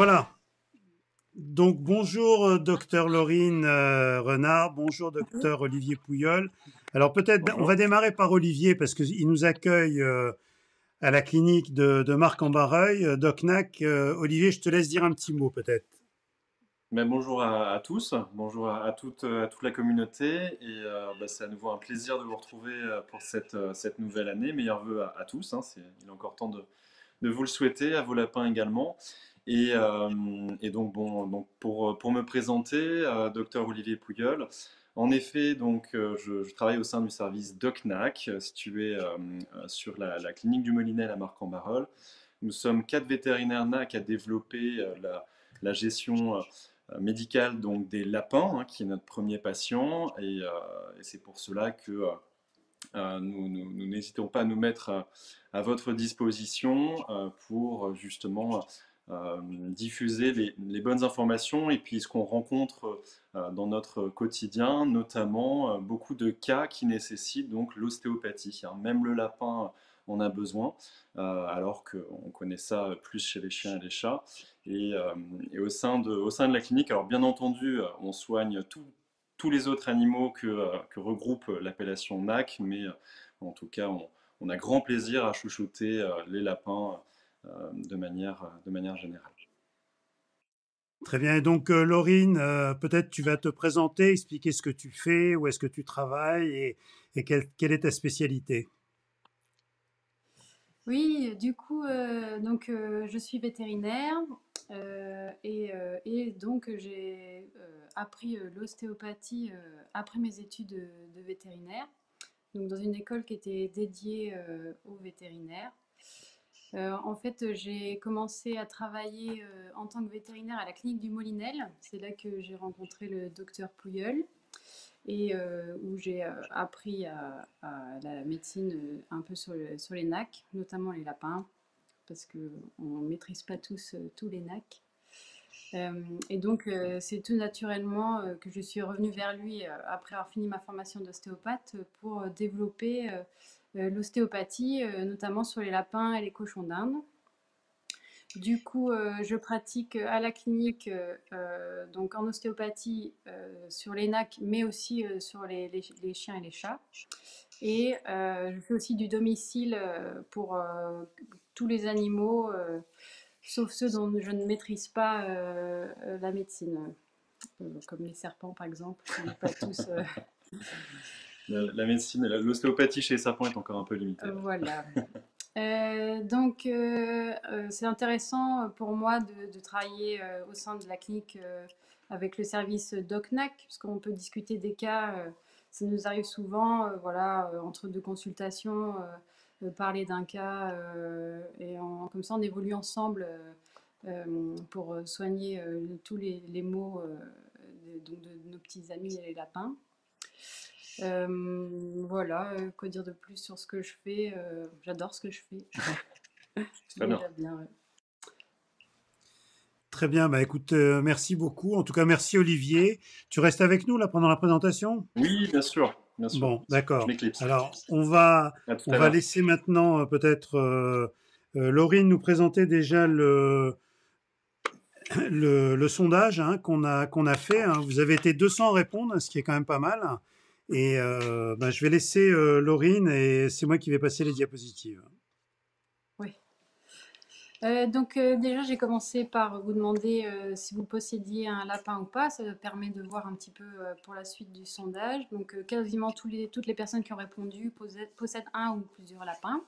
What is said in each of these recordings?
Voilà. Donc bonjour docteur Laurine Renard, bonjour docteur Olivier Pouilleul. Alors peut-être on va Bonjour. démarrer par Olivier parce qu'il nous accueille à la clinique de Marc-en-Barreuil, DocNac. Olivier, je te laisse dire un petit mot peut-être. Bonjour à tous, bonjour à toute la communauté c'est à nouveau un plaisir de vous retrouver pour cette nouvelle année. Meilleurs vœux à tous, hein, il est encore temps de vous le souhaiter, à vos lapins également. Donc pour me présenter, docteur Olivier Pouilleul. En effet, je travaille au sein du service DocNac, situé sur la clinique du Molinel à Marc-en-Barœul. Nous sommes 4 vétérinaires NAC à développer la gestion médicale donc des lapins, hein, qui est notre premier patient. Et c'est pour cela que nous n'hésitons pas à nous mettre à votre disposition pour justement diffuser les bonnes informations et puis ce qu'on rencontre dans notre quotidien, notamment beaucoup de cas qui nécessitent donc l'ostéopathie, hein. Même le lapin en a besoin, alors qu'on connaît ça plus chez les chiens et les chats. Et au sein de la clinique, alors bien entendu, on soigne tous les autres animaux que regroupe l'appellation NAC, mais en tout cas, on a grand plaisir à chouchouter les lapins de manière générale. Très bien. Et donc Laurine, peut-être tu vas te présenter, expliquer ce que tu fais, où est-ce que tu travailles et quelle est ta spécialité. Oui, du coup, je suis vétérinaire et donc j'ai appris l'ostéopathie après mes études de vétérinaire, donc dans une école qui était dédiée aux vétérinaires. En fait, j'ai commencé à travailler en tant que vétérinaire à la clinique du Molinel. C'est là que j'ai rencontré le docteur Pouilleul et où j'ai appris à la médecine un peu sur les NAC, notamment les lapins, parce qu'on ne maîtrise pas tous les NAC. Et donc, c'est tout naturellement que je suis revenue vers lui après avoir fini ma formation d'ostéopathe pour développer l'ostéopathie, notamment sur les lapins et les cochons d'Inde. Du coup, je pratique à la clinique, donc en ostéopathie sur les NAC, mais aussi sur les chiens et les chats. Et je fais aussi du domicile pour tous les animaux, sauf ceux dont je ne maîtrise pas la médecine, comme les serpents par exemple. On n'est pas tous. La médecine, l'ostéopathie chez les serpents est encore un peu limitée. Voilà. C'est intéressant pour moi de travailler au sein de la clinique avec le service DocNac, puisqu'on peut discuter des cas. Ça nous arrive souvent, voilà, entre deux consultations, parler d'un cas comme ça on évolue ensemble pour soigner tous les maux de nos petits amis les lapins. Voilà, quoi dire de plus sur ce que je fais? J'adore ce que je fais. Très bien. Déjà bien, ouais. Très bien, bah écoute, merci beaucoup. En tout cas, merci Olivier. Tu restes avec nous là pendant la présentation? Oui, bien sûr, bien sûr. Bon, Je d'accord. m'éclipse. Alors, À tout on à va l'heure. laisser maintenant peut-être Laurine nous présenter déjà le sondage hein, qu'on a fait. Hein. Vous avez été 200 à répondre, ce qui est quand même pas mal. Et bah, je vais laisser Laurine et c'est moi qui vais passer les diapositives. Oui. Déjà, j'ai commencé par vous demander si vous possédiez un lapin ou pas. Ça permet de voir un petit peu pour la suite du sondage. Donc, quasiment toutes les personnes qui ont répondu possèdent un ou plusieurs lapins.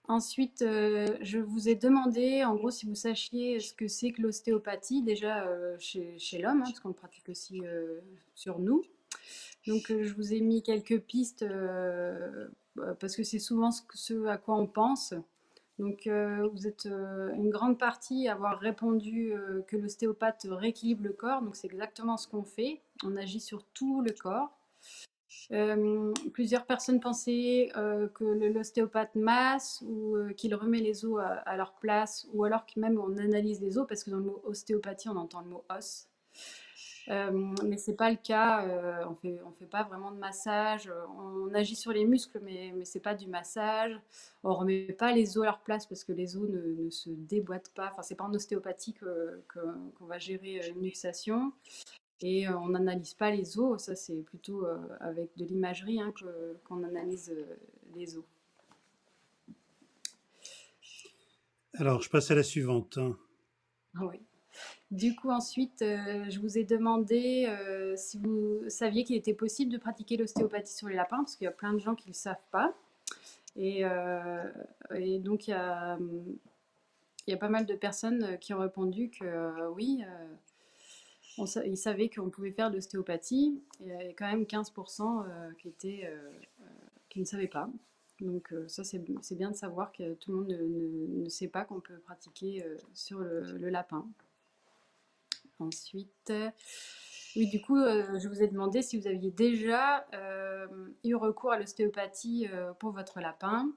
Ensuite, je vous ai demandé, en gros, si vous sachiez ce que c'est que l'ostéopathie, déjà chez l'homme, hein, parce qu'on le pratique aussi sur nous. Donc, je vous ai mis quelques pistes parce que c'est souvent ce à quoi on pense. Donc, vous êtes une grande partie à avoir répondu que l'ostéopathe rééquilibre le corps. Donc, c'est exactement ce qu'on fait. On agit sur tout le corps. Plusieurs personnes pensaient que l'ostéopathe masse ou qu'il remet les os à leur place, ou alors que même on analyse les os, parce que dans le mot ostéopathie, on entend le mot os. Mais c'est pas le cas. On fait pas vraiment de massage. On agit sur les muscles, mais c'est pas du massage. On remet pas les os à leur place parce que les os ne se déboîtent pas. Enfin, c'est pas en ostéopathie qu'on va gérer une luxation. Et on n'analyse pas les os. Ça, c'est plutôt avec de l'imagerie hein, qu'on analyse les os. Alors, je passe à la suivante. Ah oui. Du coup, ensuite, je vous ai demandé si vous saviez qu'il était possible de pratiquer l'ostéopathie sur les lapins, parce qu'il y a plein de gens qui ne le savent pas. Et, euh, et donc, il y a pas mal de personnes qui ont répondu que oui, ils savaient qu'on pouvait faire de l'ostéopathie. Et il y avait quand même 15% qui ne savaient pas. Donc ça, c'est bien de savoir que tout le monde ne sait pas qu'on peut pratiquer sur le lapin. Ensuite, oui, du coup, je vous ai demandé si vous aviez déjà eu recours à l'ostéopathie pour votre lapin.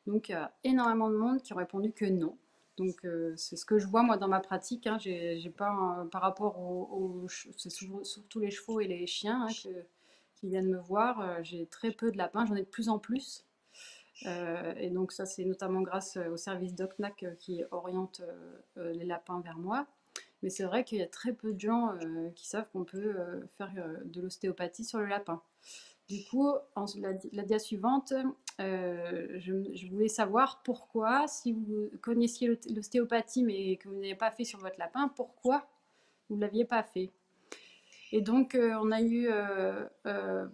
Donc, il y a énormément de monde qui ont répondu que non. Donc, c'est ce que je vois moi dans ma pratique. Hein. J'ai pas, par rapport c'est surtout les chevaux et les chiens hein, qui viennent me voir. J'ai très peu de lapins, j'en ai de plus en plus. Et donc, ça, c'est notamment grâce au service DocNac qui oriente les lapins vers moi. Mais c'est vrai qu'il y a très peu de gens qui savent qu'on peut faire de l'ostéopathie sur le lapin. Du coup, la dia suivante, je voulais savoir pourquoi, si vous connaissiez l'ostéopathie mais que vous n'avez pas fait sur votre lapin, pourquoi vous ne l'aviez pas fait. Et donc, on a eu.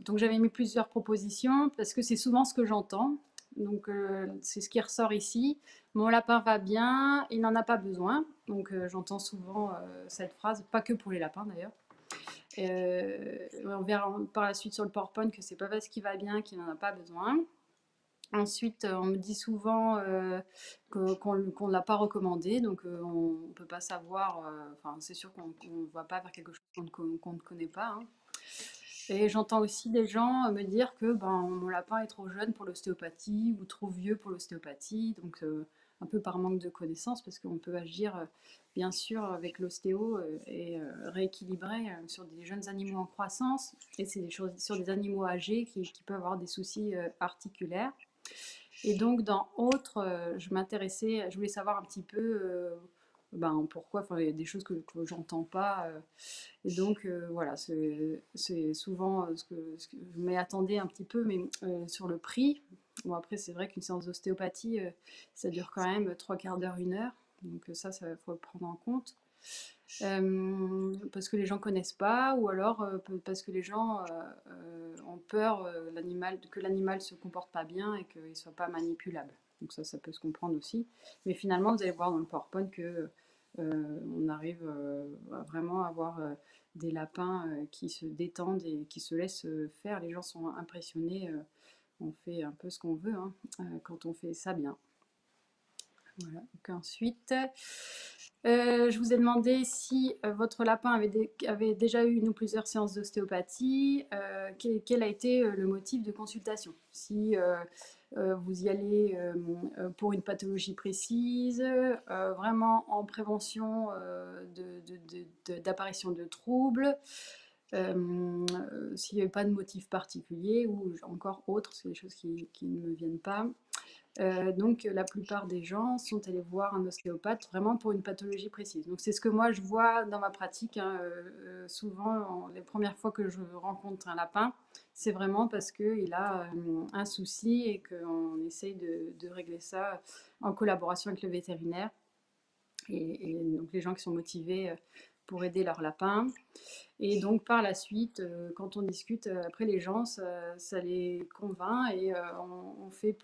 Donc, j'avais mis plusieurs propositions parce que c'est souvent ce que j'entends. Donc, c'est ce qui ressort ici. Mon lapin va bien, il n'en a pas besoin. Donc, j'entends souvent cette phrase, pas que pour les lapins d'ailleurs. On verra par la suite sur le PowerPoint que c'est pas parce qu'il va bien qu'il n'en a pas besoin. Ensuite, on me dit souvent qu'on ne l'a pas recommandé, donc on ne peut pas savoir. Enfin, c'est sûr qu'on ne va pas vers quelque chose qu'on ne connaît pas. Hein. Et j'entends aussi des gens me dire que ben, mon lapin est trop jeune pour l'ostéopathie ou trop vieux pour l'ostéopathie, donc un peu par manque de connaissances, parce qu'on peut agir bien sûr avec l'ostéo et rééquilibrer sur des jeunes animaux en croissance, et c'est des choses sur des animaux âgés qui peuvent avoir des soucis articulaires. Et donc, dans autres, je voulais savoir un petit peu ben, pourquoi, enfin, il y a des choses que j'entends pas. Et donc, voilà, c'est souvent ce que je m'attendais un petit peu, mais sur le prix. Bon, après, c'est vrai qu'une séance d'ostéopathie, ça dure quand même 3/4 d'heure, 1 heure. Donc, ça faut le prendre en compte. Parce que les gens connaissent pas, ou alors parce que les gens ont peur que l'animal se comporte pas bien et qu'il soit pas manipulable. Donc ça peut se comprendre aussi. Mais finalement, vous allez voir dans le PowerPoint que on arrive à vraiment avoir des lapins qui se détendent et qui se laissent faire. Les gens sont impressionnés. On fait un peu ce qu'on veut hein, quand on fait ça bien. Voilà. Donc ensuite, je vous ai demandé si votre lapin avait déjà eu une ou plusieurs séances d'ostéopathie, quel a été le motif de consultation. Si vous y allez pour une pathologie précise, vraiment en prévention d'apparition de troubles, s'il n'y avait pas de motif particulier ou encore autre, c'est des choses qui ne me viennent pas. Donc la plupart des gens sont allés voir un ostéopathe vraiment pour une pathologie précise. Donc c'est ce que moi je vois dans ma pratique. Hein. Souvent, les premières fois que je rencontre un lapin, c'est vraiment parce qu'il a un souci et qu'on essaye de régler ça en collaboration avec le vétérinaire. Et donc les gens qui sont motivés pour aider leur lapin. Et donc par la suite, quand on discute, après les gens, ça les convainc et on fait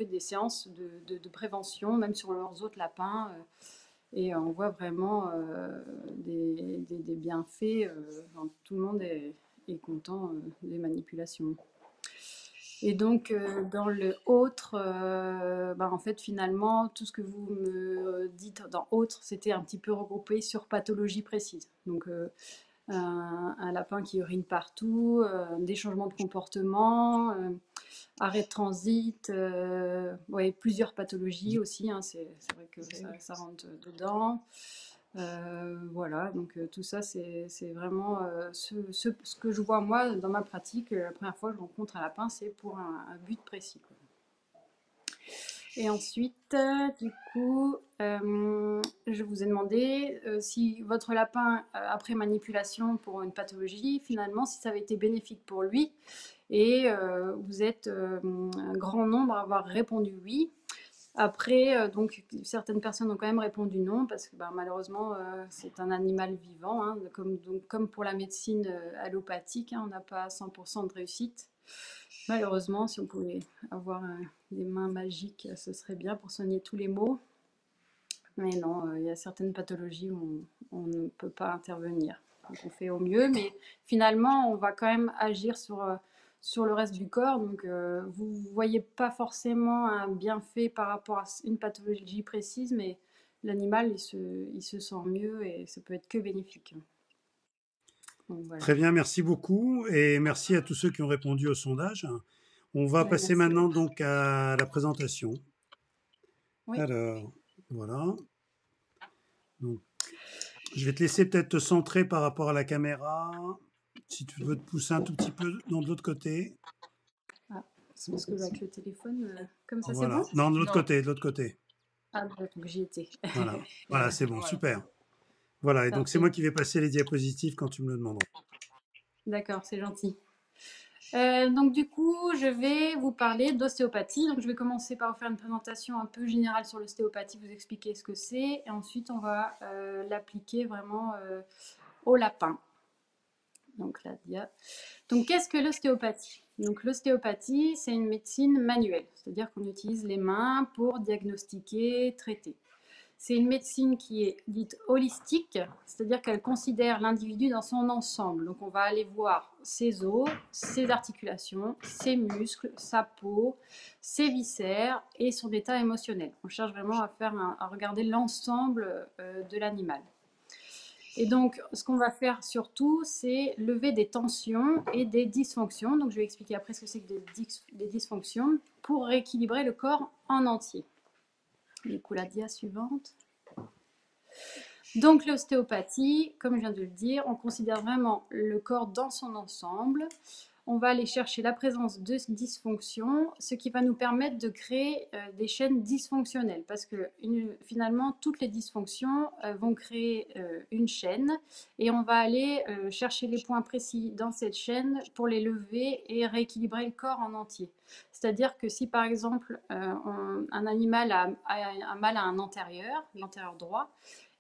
des séances de prévention, même sur leurs autres lapins. Et on voit vraiment des bienfaits. Enfin, tout le monde est content des manipulations. Et donc, dans le autre, ben, en fait, finalement, tout ce que vous me dites dans autre, c'était un petit peu regroupé sur pathologie précise. Donc, un lapin qui urine partout, des changements de comportement, arrêt de transit, ouais, plusieurs pathologies aussi, hein, c'est vrai que ça rentre dedans. Voilà, donc tout ça, c'est vraiment ce que je vois moi dans ma pratique. La première fois que je rencontre un lapin, c'est pour un but précis, quoi. Et ensuite, du coup, je vous ai demandé si votre lapin, après manipulation pour une pathologie, finalement, si ça avait été bénéfique pour lui. Et vous êtes un grand nombre à avoir répondu oui. Après, donc, certaines personnes ont quand même répondu non, parce que bah, malheureusement, c'est un animal vivant, hein, comme pour la médecine allopathique, hein, on n'a pas 100% de réussite. Malheureusement, si on pouvait avoir des mains magiques, ce serait bien pour soigner tous les maux. Mais non, il y a certaines pathologies où on ne peut pas intervenir. Donc on fait au mieux, mais finalement, on va quand même agir sur le reste du corps. Donc vous ne voyez pas forcément un bienfait par rapport à une pathologie précise, mais l'animal, il se sent mieux et ça peut être que bénéfique. Donc voilà. Très bien, merci beaucoup et merci à tous ceux qui ont répondu au sondage. On va Ouais, passer merci. maintenant donc à la présentation. Oui. Alors, voilà. Donc, je vais te laisser peut-être te centrer par rapport à la caméra. Si tu veux te pousser un tout petit peu dans de l'autre côté. Ah, c'est parce que avec le téléphone, comme ça, c'est bon? Voilà. Non, de l'autre côté, de l'autre côté. Ah, donc j'y étais. Voilà. Voilà, c'est bon, super. Voilà, et donc c'est Parfait. moi qui vais passer les diapositives quand tu me le demanderas. D'accord, c'est gentil. Donc du coup, je vais vous parler d'ostéopathie. Donc je vais commencer par vous faire une présentation un peu générale sur l'ostéopathie, vous expliquer ce que c'est, et ensuite on va l'appliquer vraiment au lapin. Donc la dia. Donc qu'est-ce que l'ostéopathie? Donc l'ostéopathie, c'est une médecine manuelle, c'est-à-dire qu'on utilise les mains pour diagnostiquer, traiter. C'est une médecine qui est dite holistique, c'est-à-dire qu'elle considère l'individu dans son ensemble. Donc on va aller voir ses os, ses articulations, ses muscles, sa peau, ses viscères et son état émotionnel. On cherche vraiment à regarder l'ensemble de l'animal. Et donc, ce qu'on va faire surtout, c'est lever des tensions et des dysfonctions. Donc, je vais expliquer après ce que c'est que des dysfonctions pour rééquilibrer le corps en entier. Du coup, la dia suivante. Donc l'ostéopathie, comme je viens de le dire, on considère vraiment le corps dans son ensemble. On va aller chercher la présence de dysfonctions, ce qui va nous permettre de créer des chaînes dysfonctionnelles, parce que finalement, toutes les dysfonctions vont créer une chaîne, et on va aller chercher les points précis dans cette chaîne pour les lever et rééquilibrer le corps en entier. C'est-à-dire que si par exemple un animal a un mal à l'antérieur droit,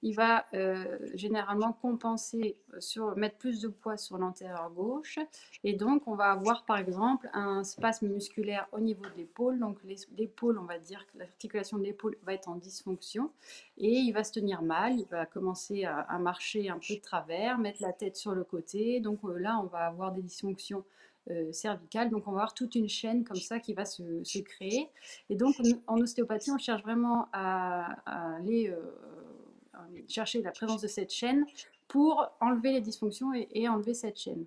il va généralement compenser, mettre plus de poids sur l'antérieur gauche. Et donc, on va avoir par exemple un spasme musculaire au niveau de l'épaule. Donc, l'épaule, on va dire que l'articulation de l'épaule va être en dysfonction et il va se tenir mal. Il va commencer à marcher un peu de travers, mettre la tête sur le côté. Donc là, on va avoir des dysfonctions cervicales. Donc, on va avoir toute une chaîne comme ça qui va se créer. Et donc, en ostéopathie, on cherche vraiment à aller chercher la présence de cette chaîne pour enlever les dysfonctions et enlever cette chaîne.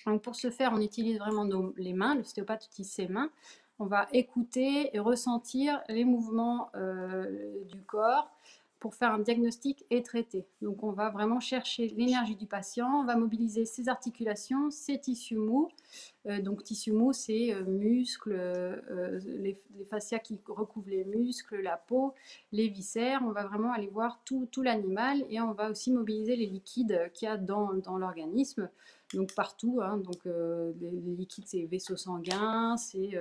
Donc pour ce faire, on utilise vraiment les mains, l'ostéopathe utilise ses mains. On va écouter et ressentir les mouvements du corps pour faire un diagnostic et traiter. Donc on va vraiment chercher l'énergie du patient, on va mobiliser ses articulations, ses tissus mous. Donc tissus mous, c'est muscles, les fascias qui recouvrent les muscles, la peau, les viscères. On va vraiment aller voir tout l'animal et on va aussi mobiliser les liquides qu'il y a dans l'organisme. Donc partout, hein, donc les liquides, c'est vaisseaux sanguins, c'est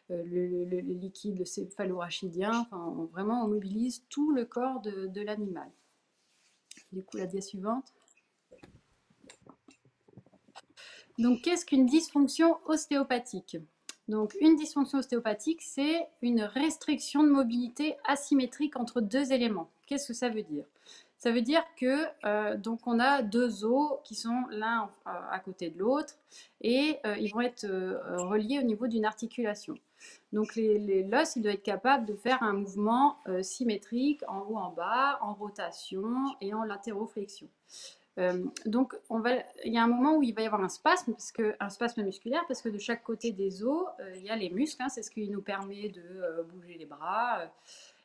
le liquide céphalorachidien. Enfin, vraiment, on mobilise tout le corps de l'animal. Du coup, la dia suivante. Donc, qu'est-ce qu'une dysfonction ostéopathique? Donc, une dysfonction ostéopathique, c'est une restriction de mobilité asymétrique entre deux éléments. Qu'est-ce que ça veut dire? Ça veut dire que donc on a deux os qui sont l'un à côté de l'autre et ils vont être reliés au niveau d'une articulation. Donc l'os, il doit être capable de faire un mouvement symétrique en haut, en bas, en rotation et en latéroflexion. Donc il y a un moment où il va y avoir un spasme musculaire, parce que de chaque côté des os, il y a les muscles, hein, c'est ce qui nous permet de bouger les bras.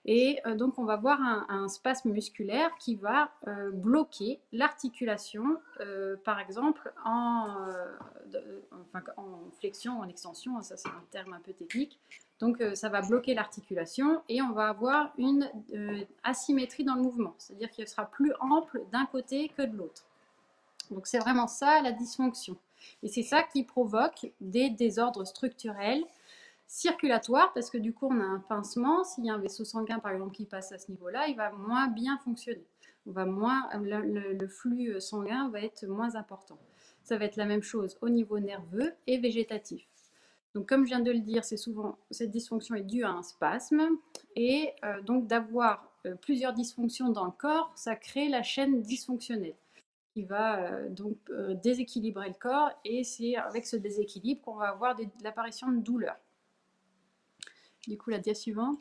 Et donc, on va voir un spasme musculaire qui va bloquer l'articulation, par exemple, en flexion, en extension, ça c'est un terme un peu technique. Donc, ça va bloquer l'articulation et on va avoir une asymétrie dans le mouvement, c'est-à-dire qu'il sera plus ample d'un côté que de l'autre. Donc, c'est vraiment ça la dysfonction. Et c'est ça qui provoque des désordres structurels circulatoire, parce que du coup on a un pincement. S'il y a un vaisseau sanguin par exemple qui passe à ce niveau-là, il va moins bien fonctionner. Le flux sanguin va être moins important. Ça va être la même chose au niveau nerveux et végétatif. Donc comme je viens de le dire, c'est souvent cette dysfonction est due à un spasme, et donc d'avoir plusieurs dysfonctions dans le corps, ça crée la chaîne dysfonctionnelle qui va déséquilibrer le corps, et c'est avec ce déséquilibre qu'on va avoir l'apparition de douleurs. Du coup, la dia suivante.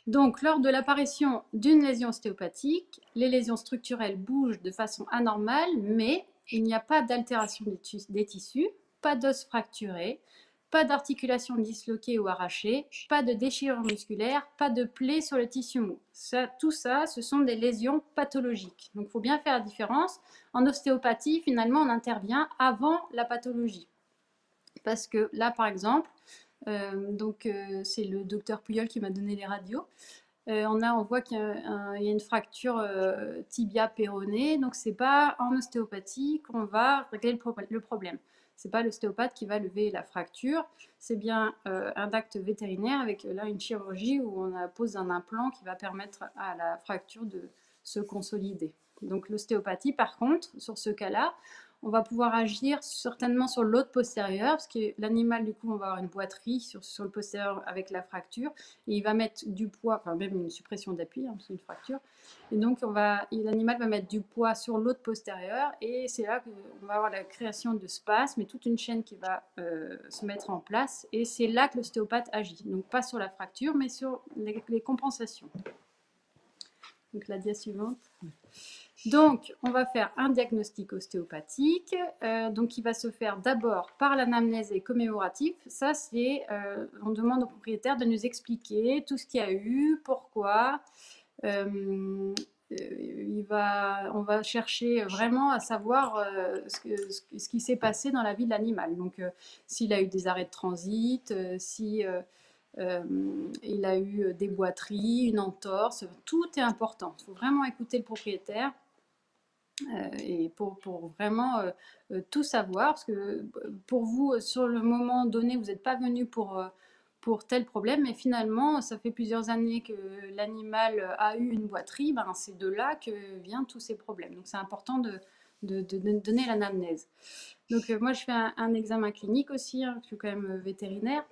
Donc, lors de l'apparition d'une lésion ostéopathique, les lésions structurelles bougent de façon anormale, mais il n'y a pas d'altération des tissus, pas d'os fracturé, pas d'articulation disloquée ou arrachée, pas de déchirure musculaire, pas de plaie sur le tissu mou. Tout ça, ce sont des lésions pathologiques. Donc, il faut bien faire la différence. En ostéopathie, finalement, on intervient avant la pathologie. Parce que là, par exemple, c'est le docteur Puyol qui m'a donné les radios. On voit qu'il y a une fracture tibia-péroné, donc c'est pas en ostéopathie qu'on va régler le problème. C'est pas l'ostéopathe qui va lever la fracture, c'est bien un acte vétérinaire avec là une chirurgie où on pose un implant qui va permettre à la fracture de se consolider. Donc l'ostéopathie, par contre, sur ce cas-là, on va pouvoir agir certainement sur l'autre postérieur, parce que l'animal, du coup, on va avoir une boiterie sur le postérieur avec la fracture, et il va mettre du poids, enfin même une suppression d'appui, c'est une fracture, et donc l'animal va mettre du poids sur l'autre postérieur, et c'est là qu'on va avoir la création de spasmes et toute une chaîne qui va se mettre en place, et c'est là que l'ostéopathe agit, donc pas sur la fracture, mais sur les compensations. Donc la dia suivante. Donc, on va faire un diagnostic ostéopathique, qui va se faire d'abord par l'anamnèse et commémoratif. Ça, c'est, on demande au propriétaire de nous expliquer tout ce qu'il y a eu, pourquoi. On va chercher vraiment à savoir ce qui s'est passé dans la vie de l'animal. Donc, s'il a eu des arrêts de transit, si il a eu des boiteries, une entorse, tout est important. Il faut vraiment écouter le propriétaire. Et pour vraiment tout savoir, parce que pour vous, sur le moment donné, vous n'êtes pas venu pour tel problème, mais finalement, ça fait plusieurs années que l'animal a eu une boiterie, ben, c'est de là que viennent tous ces problèmes. Donc c'est important de donner l'anamnèse. Donc moi, je fais un examen clinique aussi, hein, je suis quand même vétérinaire.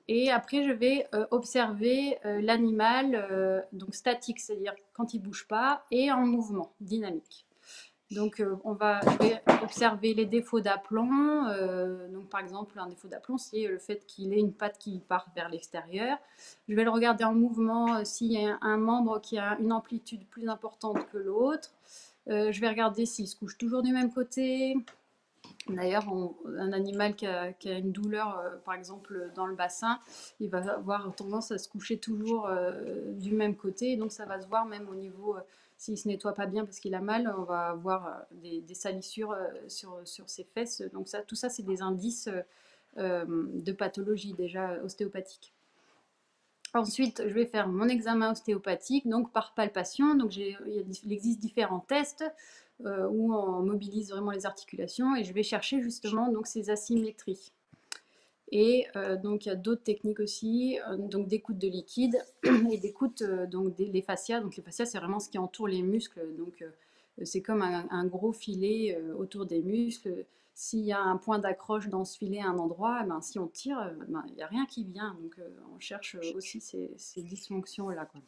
Et après, je vais observer l'animal, donc statique, c'est-à-dire quand il ne bouge pas, et en mouvement, dynamique. Donc, je vais observer les défauts d'aplomb. Donc, par exemple, un défaut d'aplomb, c'est le fait qu'il ait une patte qui part vers l'extérieur. Je vais le regarder en mouvement s'il y a un membre qui a une amplitude plus importante que l'autre. Je vais regarder s'il se couche toujours du même côté. D'ailleurs, un animal qui a une douleur, par exemple, dans le bassin, il va avoir tendance à se coucher toujours du même côté. Donc, ça va se voir même au niveau, s'il ne se nettoie pas bien parce qu'il a mal, on va avoir des salissures sur ses fesses. Donc, tout ça, c'est des indices de pathologie déjà ostéopathique. Ensuite, je vais faire mon examen ostéopathique, donc par palpation. Donc, il existe différents tests où on mobilise vraiment les articulations, et je vais chercher justement donc ces asymétries. Et donc, il y a d'autres techniques aussi, donc d'écoute de liquide et d'écoute les fascias. Donc, les fascias, c'est vraiment ce qui entoure les muscles. Donc, c'est comme un gros filet autour des muscles. S'il y a un point d'accroche dans ce filet à un endroit, ben, si on tire, il n'y a rien qui vient. Donc, on cherche aussi ces dysfonctions-là, quoi.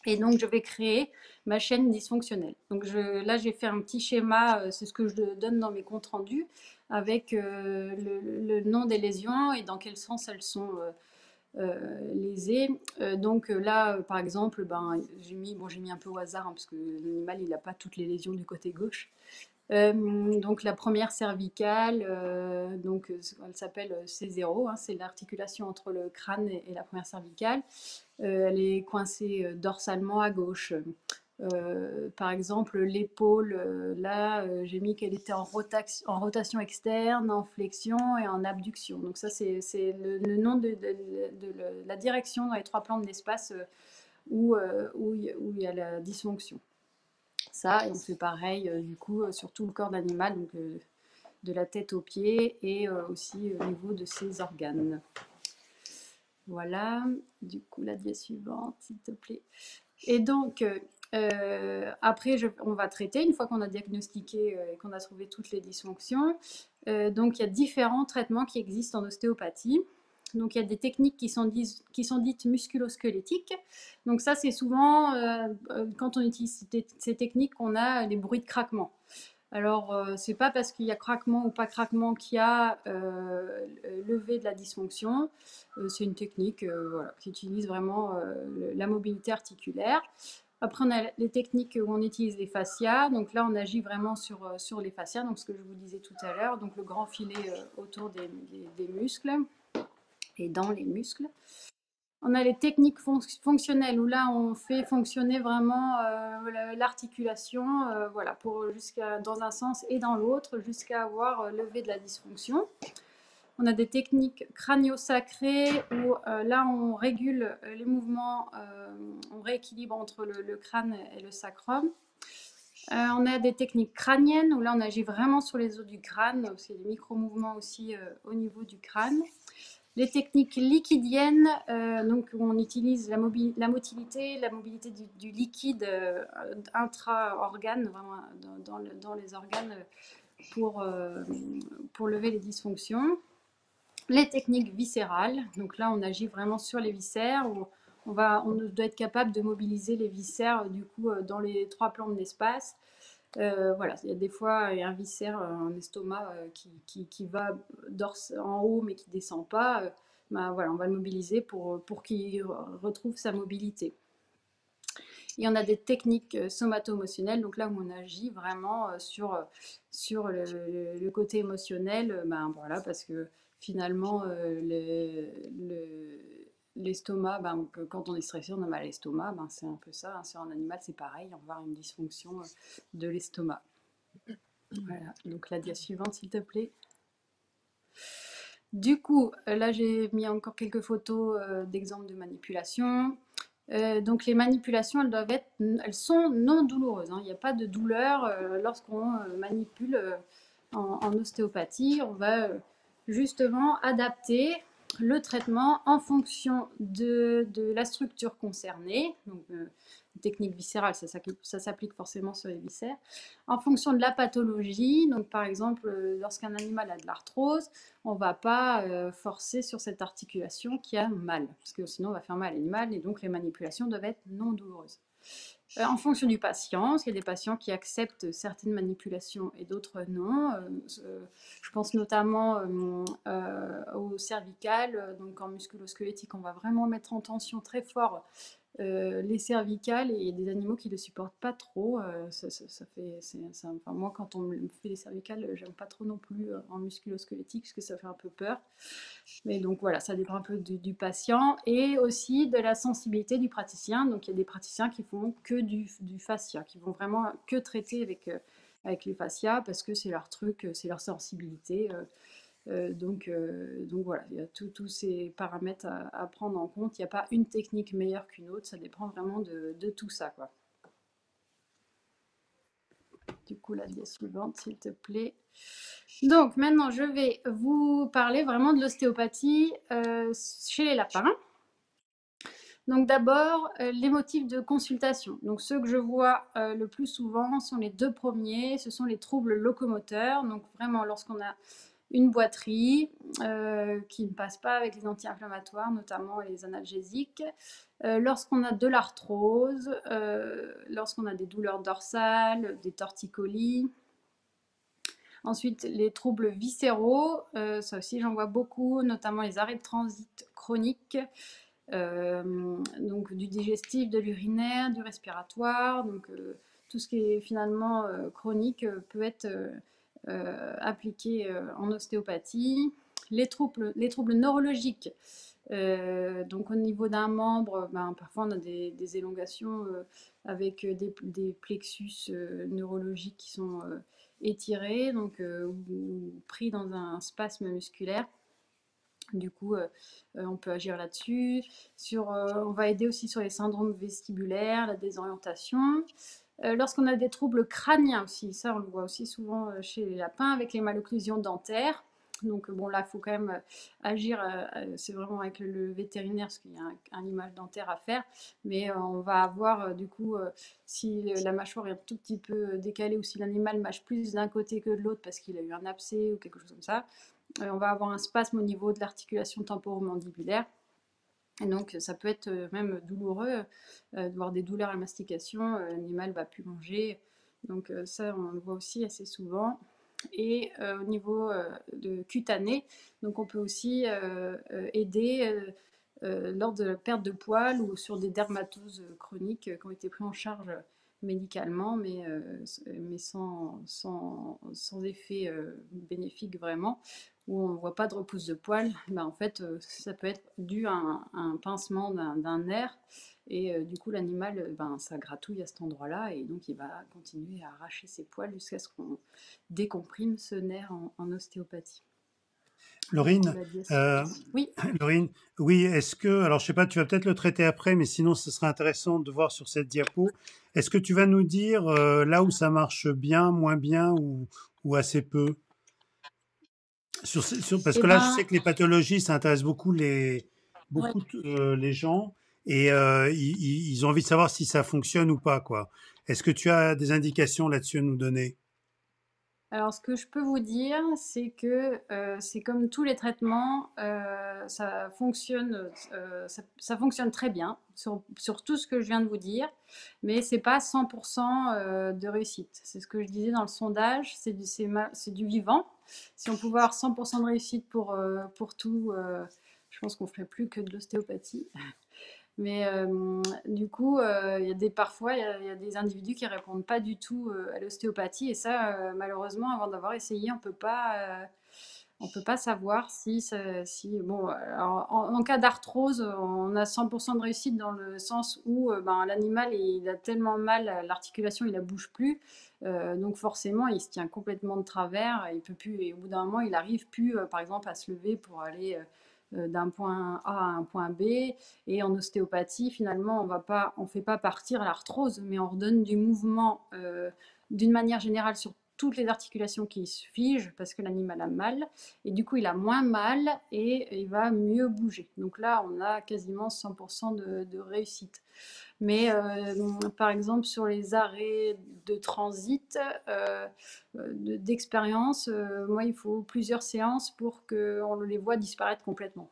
Et donc, je vais créer ma chaîne dysfonctionnelle. Donc, là, j'ai fait un petit schéma, c'est ce que je donne dans mes comptes rendus, avec le nom des lésions et dans quel sens elles sont lésées. Donc là, par exemple, j'ai mis un peu au hasard, hein, parce que l'animal, il n'a pas toutes les lésions du côté gauche. Donc la première cervicale, donc elle s'appelle C0, hein, c'est l'articulation entre le crâne et la première cervicale. Elle est coincée dorsalement à gauche. Par exemple, l'épaule, là, j'ai mis qu'elle était en rotation externe, en flexion et en abduction. Donc ça, c'est le nom de la direction dans les 3 plans de l'espace où il y a la dysfonction. Ça, et on fait pareil du coup sur tout le corps d'animal, donc de la tête aux pieds et aussi au niveau de ses organes. Voilà, du coup la dia suivante, s'il te plaît. Et donc, après, on va traiter, une fois qu'on a diagnostiqué et qu'on a trouvé toutes les dysfonctions. Donc, il y a différents traitements qui existent en ostéopathie. Donc, il y a des techniques qui sont dites musculosquelettiques. Donc, ça, c'est souvent, quand on utilise ces techniques, qu'on a des bruits de craquement. Alors, c'est pas parce qu'il y a craquement ou pas craquement qu'il y a levé de la dysfonction. C'est une technique voilà, qui utilise vraiment la mobilité articulaire. Après, on a les techniques où on utilise les fascias. Donc là, on agit vraiment sur les fascias, donc ce que je vous disais tout à l'heure, donc le grand filet autour des muscles et dans les muscles. On a les techniques fonctionnelles où là on fait fonctionner vraiment l'articulation voilà, dans un sens et dans l'autre jusqu'à avoir levé de la dysfonction. On a des techniques crânio-sacrées où là on régule les mouvements, on rééquilibre entre le crâne et le sacrum. On a des techniques crâniennes où là on agit vraiment sur les os du crâne, parce qu'il y a des micro-mouvements aussi au niveau du crâne. Les techniques liquidiennes, donc où on utilise la motilité, la mobilité du liquide intra-organe, vraiment dans les organes pour lever les dysfonctions. Les techniques viscérales, donc là on agit vraiment sur les viscères, où on doit être capable de mobiliser les viscères du coup dans les 3 plans de l'espace. Voilà, il y a des fois un viscère, un estomac qui va en haut mais qui ne descend pas. Ben, voilà, on va le mobiliser pour qu'il retrouve sa mobilité. Et on a des techniques somato-émotionnelles, donc là où on agit vraiment sur le côté émotionnel, ben voilà, parce que finalement, l'estomac, ben, quand on est stressé, on a mal à l'estomac, ben, c'est un peu ça. Hein, sur un animal, c'est pareil, on va avoir une dysfonction de l'estomac. Voilà, donc la dia suivante, s'il te plaît. Du coup, là, j'ai mis encore quelques photos d'exemples de manipulation. Donc les manipulations, elles sont non douloureuses. Hein. Il n'y a pas de douleur lorsqu'on manipule en ostéopathie. On va justement adapter le traitement en fonction de la structure concernée. Donc technique viscérale, ça s'applique forcément sur les viscères. En fonction de la pathologie, donc par exemple, lorsqu'un animal a de l'arthrose, on ne va pas forcer sur cette articulation qui a mal, parce que sinon on va faire mal à l'animal, et donc les manipulations doivent être non douloureuses. En fonction du patient, parce qu'il y a des patients qui acceptent certaines manipulations et d'autres non. Je pense notamment au cervical, donc en musculo-squelettique, on va vraiment mettre en tension très fort les cervicales, et il y a des animaux qui ne le supportent pas trop. Enfin, moi, quand on me fait les cervicales, j'aime pas trop non plus en musculo-squelettique parce que ça fait un peu peur. Mais donc voilà, ça dépend un peu du patient et aussi de la sensibilité du praticien. Donc il y a des praticiens qui font que du fascia, qui vont vraiment que traiter avec les fascias parce que c'est leur truc, c'est leur sensibilité. Donc voilà, il y a tous ces paramètres à prendre en compte. Il n'y a pas une technique meilleure qu'une autre, ça dépend vraiment de tout ça, quoi. Du coup, la dia suivante, s'il te plaît. Donc maintenant, je vais vous parler vraiment de l'ostéopathie chez les lapins. Donc d'abord, les motifs de consultation. Donc ceux que je vois le plus souvent sont les 2 premiers, ce sont les troubles locomoteurs. Donc vraiment, lorsqu'on a une boiterie qui ne passe pas avec les anti-inflammatoires, notamment les analgésiques. Lorsqu'on a de l'arthrose, lorsqu'on a des douleurs dorsales, des torticolis. Ensuite, les troubles viscéraux, ça aussi j'en vois beaucoup, notamment les arrêts de transit chroniques, donc du digestif, de l'urinaire, du respiratoire, donc tout ce qui est finalement chronique peut être appliqué en ostéopathie. Les troubles neurologiques, donc au niveau d'un membre, parfois on a des élongations avec des plexus neurologiques qui sont étirés, donc, ou pris dans un spasme musculaire. Du coup, on peut agir là-dessus. On va aider aussi sur les syndromes vestibulaires, la désorientation. Lorsqu'on a des troubles crâniens aussi, ça on le voit aussi souvent chez les lapins avec les malocclusions dentaires. Donc bon, là, il faut quand même agir, c'est vraiment avec le vétérinaire parce qu'il y a un limage dentaire à faire. Mais on va avoir du coup, si la mâchoire est un tout petit peu décalée ou si l'animal mâche plus d'un côté que de l'autre parce qu'il a eu un abcès ou quelque chose comme ça, on va avoir un spasme au niveau de l'articulation temporomandibulaire. Et donc, ça peut être même douloureux de voir des douleurs à la mastication. L'animal va plus manger. Donc, ça, on le voit aussi assez souvent. Et au niveau de cutané, donc on peut aussi aider lors de la perte de poils ou sur des dermatoses chroniques qui ont été prises en charge médicalement, mais sans effet bénéfique vraiment, où on ne voit pas de repousse de poils. En fait, ça peut être dû à un pincement d'un nerf. Et du coup, l'animal, ça gratouille à cet endroit-là et donc il va continuer à arracher ses poils jusqu'à ce qu'on décomprime ce nerf en ostéopathie. Laurine, Oui. Laurine, oui, est-ce que, alors je sais pas, tu vas peut-être le traiter après, mais sinon ce serait intéressant de voir sur cette diapo. Est-ce que tu vas nous dire là où ça marche bien, moins bien ou assez peu? Parce que là, je sais que les pathologies, ça intéresse beaucoup les gens et ils ont envie de savoir si ça fonctionne ou pas, quoi. Est-ce que tu as des indications là-dessus à nous donner? Alors, ce que je peux vous dire, c'est que c'est comme tous les traitements, ça fonctionne très bien sur tout ce que je viens de vous dire, mais c'est pas 100% de réussite. C'est ce que je disais dans le sondage, c'est du vivant. Si on pouvait avoir 100% de réussite pour tout, je pense qu'on ferait plus que de l'ostéopathie. Mais du coup, parfois, il y a des individus qui répondent pas du tout à l'ostéopathie. Et ça, malheureusement, avant d'avoir essayé, on peut pas savoir bon, alors, en cas d'arthrose, on a 100% de réussite dans le sens où l'animal, il a tellement mal à l'articulation, il la bouge plus. Donc forcément, il se tient complètement de travers. Il peut plus, et au bout d'un moment, il arrive plus, par exemple, à se lever pour aller d'un point A à un point B. Et en ostéopathie, finalement, on fait pas partir l'arthrose, mais on redonne du mouvement d'une manière générale sur toutes les articulations qui se figent parce que l'animal a mal. Et du coup, il a moins mal et il va mieux bouger. Donc là, on a quasiment 100% de réussite. Mais par exemple, sur les arrêts de transit, d'expérience, moi, il faut plusieurs séances pour qu'on les voit disparaître complètement.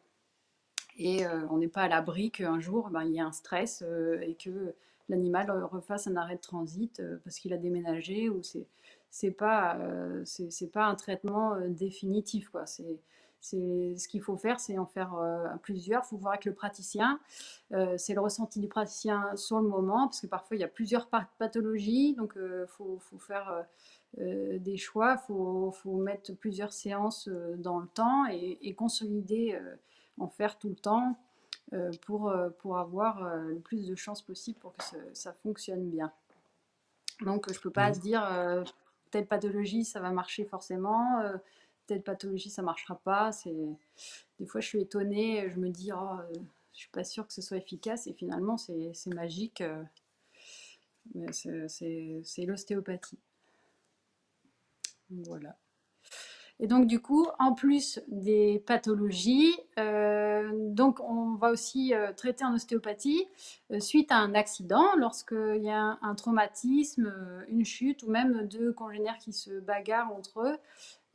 Et on n'est pas à l'abri qu'un jour, il y ait un stress et que l'animal refasse un arrêt de transit parce qu'il a déménagé ou c'est pas un traitement définitif, quoi. C'est ce qu'il faut faire, c'est en faire plusieurs. Il faut voir avec le praticien. C'est le ressenti du praticien sur le moment, parce que parfois il y a plusieurs pathologies, donc faut faire des choix. Faut mettre plusieurs séances dans le temps et consolider, en faire tout le temps pour avoir le plus de chances possible pour que ça fonctionne bien. Donc je peux pas se dire telle pathologie ça va marcher forcément, telle pathologie ça marchera pas. Des fois je suis étonnée, je me dis je suis pas sûre que ce soit efficace et finalement c'est magique. C'est l'ostéopathie. Voilà. Et donc du coup, en plus des pathologies, donc on va aussi traiter en ostéopathie suite à un accident, lorsqu'il y a un traumatisme, une chute ou même deux congénères qui se bagarrent entre eux.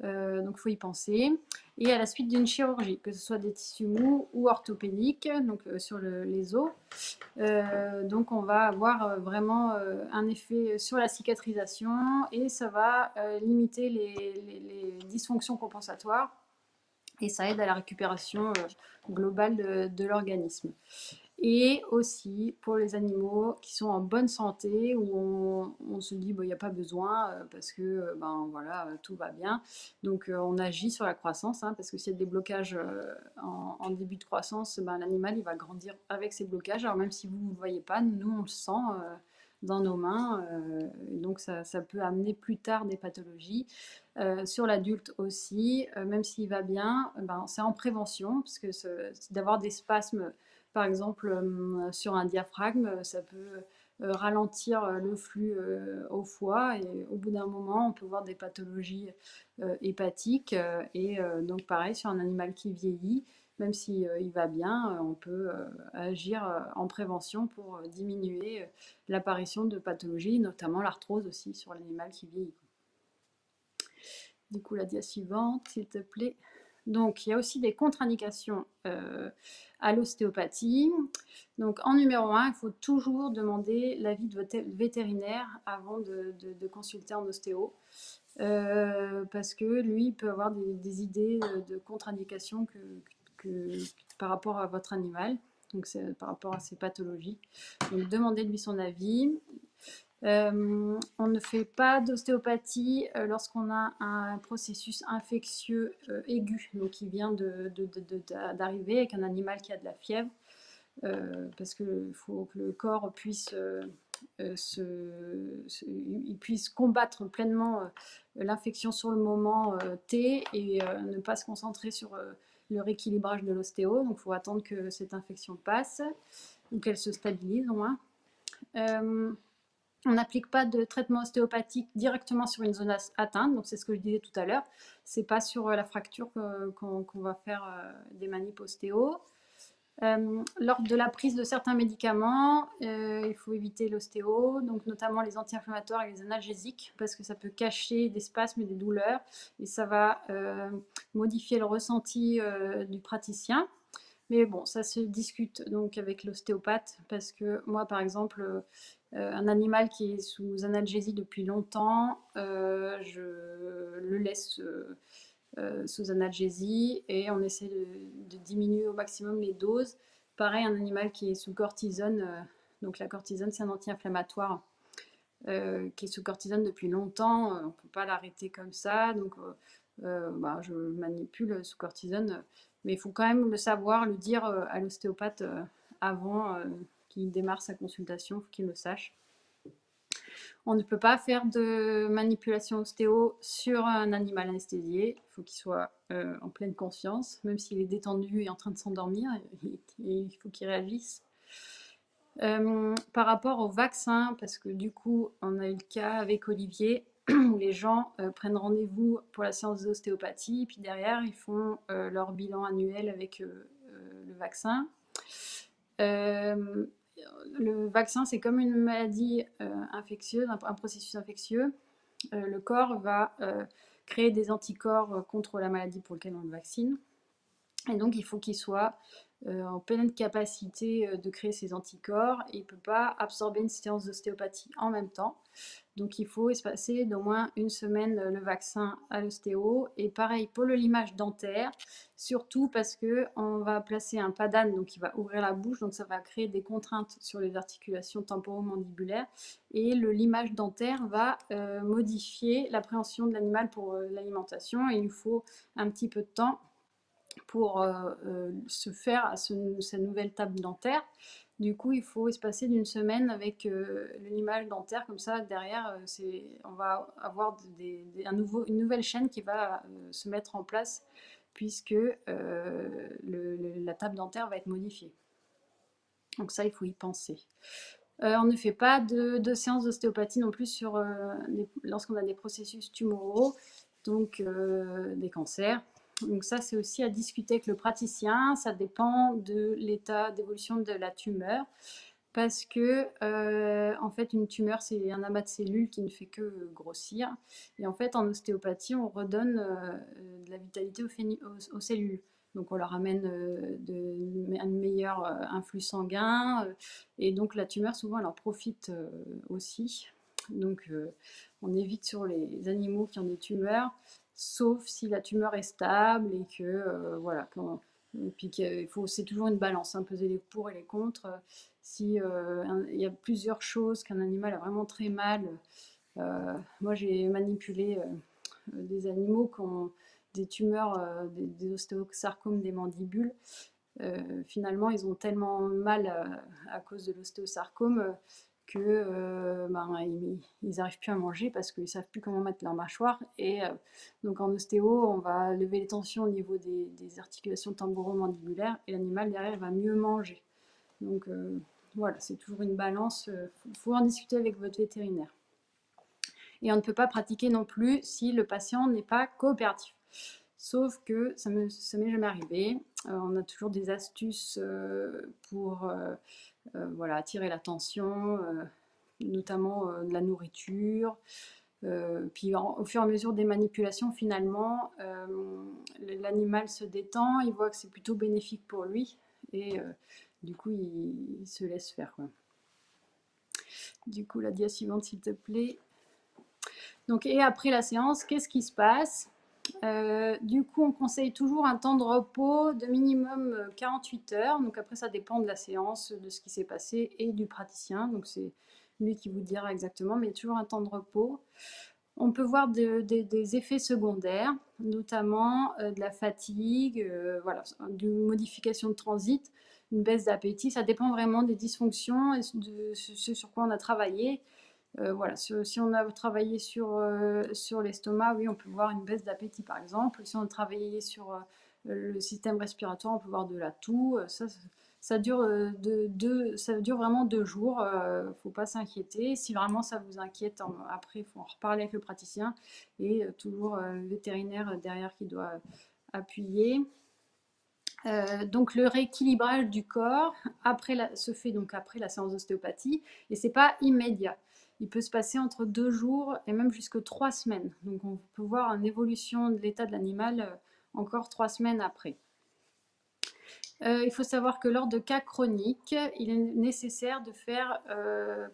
Donc il faut y penser. Et à la suite d'une chirurgie, que ce soit des tissus mous ou orthopédiques, donc sur les os. Donc on va avoir vraiment un effet sur la cicatrisation et ça va limiter les dysfonctions compensatoires et ça aide à la récupération globale de l'organisme. Et aussi pour les animaux qui sont en bonne santé, où on se dit, il n'y a pas besoin parce que ben, voilà, tout va bien. Donc on agit sur la croissance, hein, parce que s'il y a des blocages en début de croissance, ben, l'animal il va grandir avec ces blocages. Alors même si vous ne le voyez pas, nous on le sent dans nos mains. Et donc ça peut amener plus tard des pathologies. Sur l'adulte aussi, même s'il va bien, ben, c'est en prévention, parce que d'avoir des spasmes par exemple, sur un diaphragme, ça peut ralentir le flux au foie et au bout d'un moment, on peut voir des pathologies hépatiques. Et donc pareil, sur un animal qui vieillit, même si il va bien, on peut agir en prévention pour diminuer l'apparition de pathologies, notamment l'arthrose aussi sur l'animal qui vieillit. Du coup, la dia suivante, s'il te plaît. Donc, il y a aussi des contre-indications à l'ostéopathie. Donc, en numéro 1, il faut toujours demander l'avis de votre vétérinaire avant de consulter un ostéo. Parce que lui, il peut avoir des idées de contre-indications par rapport à votre animal. Donc, c'est par rapport à ses pathologies. Donc, demandez-lui son avis. On ne fait pas d'ostéopathie lorsqu'on a un processus infectieux aigu, donc qui vient d'arriver avec un animal qui a de la fièvre, parce qu'il faut que le corps puisse, il puisse combattre pleinement l'infection sur le moment T et ne pas se concentrer sur le rééquilibrage de l'ostéo. Donc il faut attendre que cette infection passe ou qu'elle se stabilise au moins. On n'applique pas de traitement ostéopathique directement sur une zone atteinte, donc c'est ce que je disais tout à l'heure. C'est pas sur la fracture qu'on va faire des manips ostéo. Lors de la prise de certains médicaments, il faut éviter l'ostéo, donc notamment les anti-inflammatoires et les analgésiques, parce que ça peut cacher des spasmes et des douleurs, et ça va modifier le ressenti du praticien. Mais bon, ça se discute donc avec l'ostéopathe, parce que moi, par exemple, un animal qui est sous analgésie depuis longtemps, je le laisse sous analgésie et on essaie de diminuer au maximum les doses. Pareil, un animal qui est sous cortisone, donc la cortisone c'est un anti-inflammatoire qui est sous cortisone depuis longtemps, on ne peut pas l'arrêter comme ça, donc bah, je manipule sous cortisone, mais il faut quand même le savoir, le dire à l'ostéopathe avant qu'il démarre sa consultation, il faut qu'il le sache. On ne peut pas faire de manipulation ostéo sur un animal anesthésié. Il faut qu'il soit en pleine conscience, même s'il est détendu et en train de s'endormir, il faut qu'il réagisse. Par rapport au vaccin, parce que du coup, on a eu le cas avec Olivier, où les gens prennent rendez-vous pour la séance d'ostéopathie, puis derrière, ils font leur bilan annuel avec le vaccin. Le vaccin, c'est comme une maladie infectieuse, un processus infectieux. Le corps va créer des anticorps contre la maladie pour laquelle on le vaccine. Et donc, il faut qu'il soit en pleine capacité de créer ces anticorps. Et il ne peut pas absorber une séance d'ostéopathie en même temps. Donc, il faut espacer d'au moins une semaine le vaccin à l'ostéo. Et pareil pour le limage dentaire, surtout parce qu'on va placer un padane, donc il va ouvrir la bouche, donc ça va créer des contraintes sur les articulations temporomandibulaires. Et le limage dentaire va modifier l'appréhension de l'animal pour l'alimentation. Et il nous faut un petit peu de temps pour se faire à cette nouvelle table dentaire. Du coup, il faut espacer d'une semaine avec le limage dentaire, comme ça, derrière, on va avoir une nouvelle chaîne qui va se mettre en place, puisque la table dentaire va être modifiée. Donc ça, il faut y penser. On ne fait pas de séance d'ostéopathie non plus lorsqu'on a des processus tumoraux, donc des cancers. Donc ça, c'est aussi à discuter avec le praticien. Ça dépend de l'état d'évolution de la tumeur. Parce que, en fait, une tumeur, c'est un amas de cellules qui ne fait que grossir. Et en fait, en ostéopathie, on redonne de la vitalité aux cellules. Donc, on leur amène un meilleur influx sanguin. Et donc, la tumeur, souvent, elle en profite aussi. Donc, on évite sur les animaux qui ont des tumeurs, sauf si la tumeur est stable et que, voilà, Et puis c'est toujours une balance, hein, peser les pour et les contre. Si il y a plusieurs choses qu'un animal a vraiment très mal. Moi, j'ai manipulé des animaux qui ont des tumeurs, des ostéosarcomes des mandibules. Finalement, ils ont tellement mal à cause de l'ostéosarcome que ils n'arrivent plus à manger parce qu'ils ne savent plus comment mettre leur mâchoire. Et donc en ostéo, on va lever les tensions au niveau des articulations temporomandibulaires et l'animal derrière va mieux manger. Donc voilà, c'est toujours une balance. Faut en discuter avec votre vétérinaire. Et on ne peut pas pratiquer non plus si le patient n'est pas coopératif. Sauf que ça m'est jamais arrivé. On a toujours des astuces pour voilà, attirer l'attention, notamment de la nourriture. Puis au fur et à mesure des manipulations, finalement, l'animal se détend, il voit que c'est plutôt bénéfique pour lui et du coup, il se laisse faire, quoi. Du coup, la dia suivante, s'il te plaît. Donc, et après la séance, qu'est-ce qui se passe? Du coup, on conseille toujours un temps de repos de minimum 48 heures. Donc après, ça dépend de la séance, de ce qui s'est passé et du praticien. Donc c'est lui qui vous dira exactement, mais il y a toujours un temps de repos. On peut voir des effets secondaires, notamment de la fatigue, voilà, d'une modification de transit, une baisse d'appétit. Ça dépend vraiment des dysfonctions et de ce sur quoi on a travaillé. Voilà, si on a travaillé sur l'estomac, oui, on peut voir une baisse d'appétit par exemple. Si on a travaillé sur le système respiratoire, on peut voir de la toux. Ça dure, ça dure vraiment 2 jours. Faut pas s'inquiéter. Si vraiment ça vous inquiète, après, il faut en reparler avec le praticien et toujours le vétérinaire derrière qui doit appuyer. Donc le rééquilibrage du corps se fait donc après la séance d'ostéopathie et c'est pas immédiat. Il peut se passer entre 2 jours et même jusque 3 semaines. Donc on peut voir une évolution de l'état de l'animal encore 3 semaines après. Il faut savoir que lors de cas chroniques, il est nécessaire de faire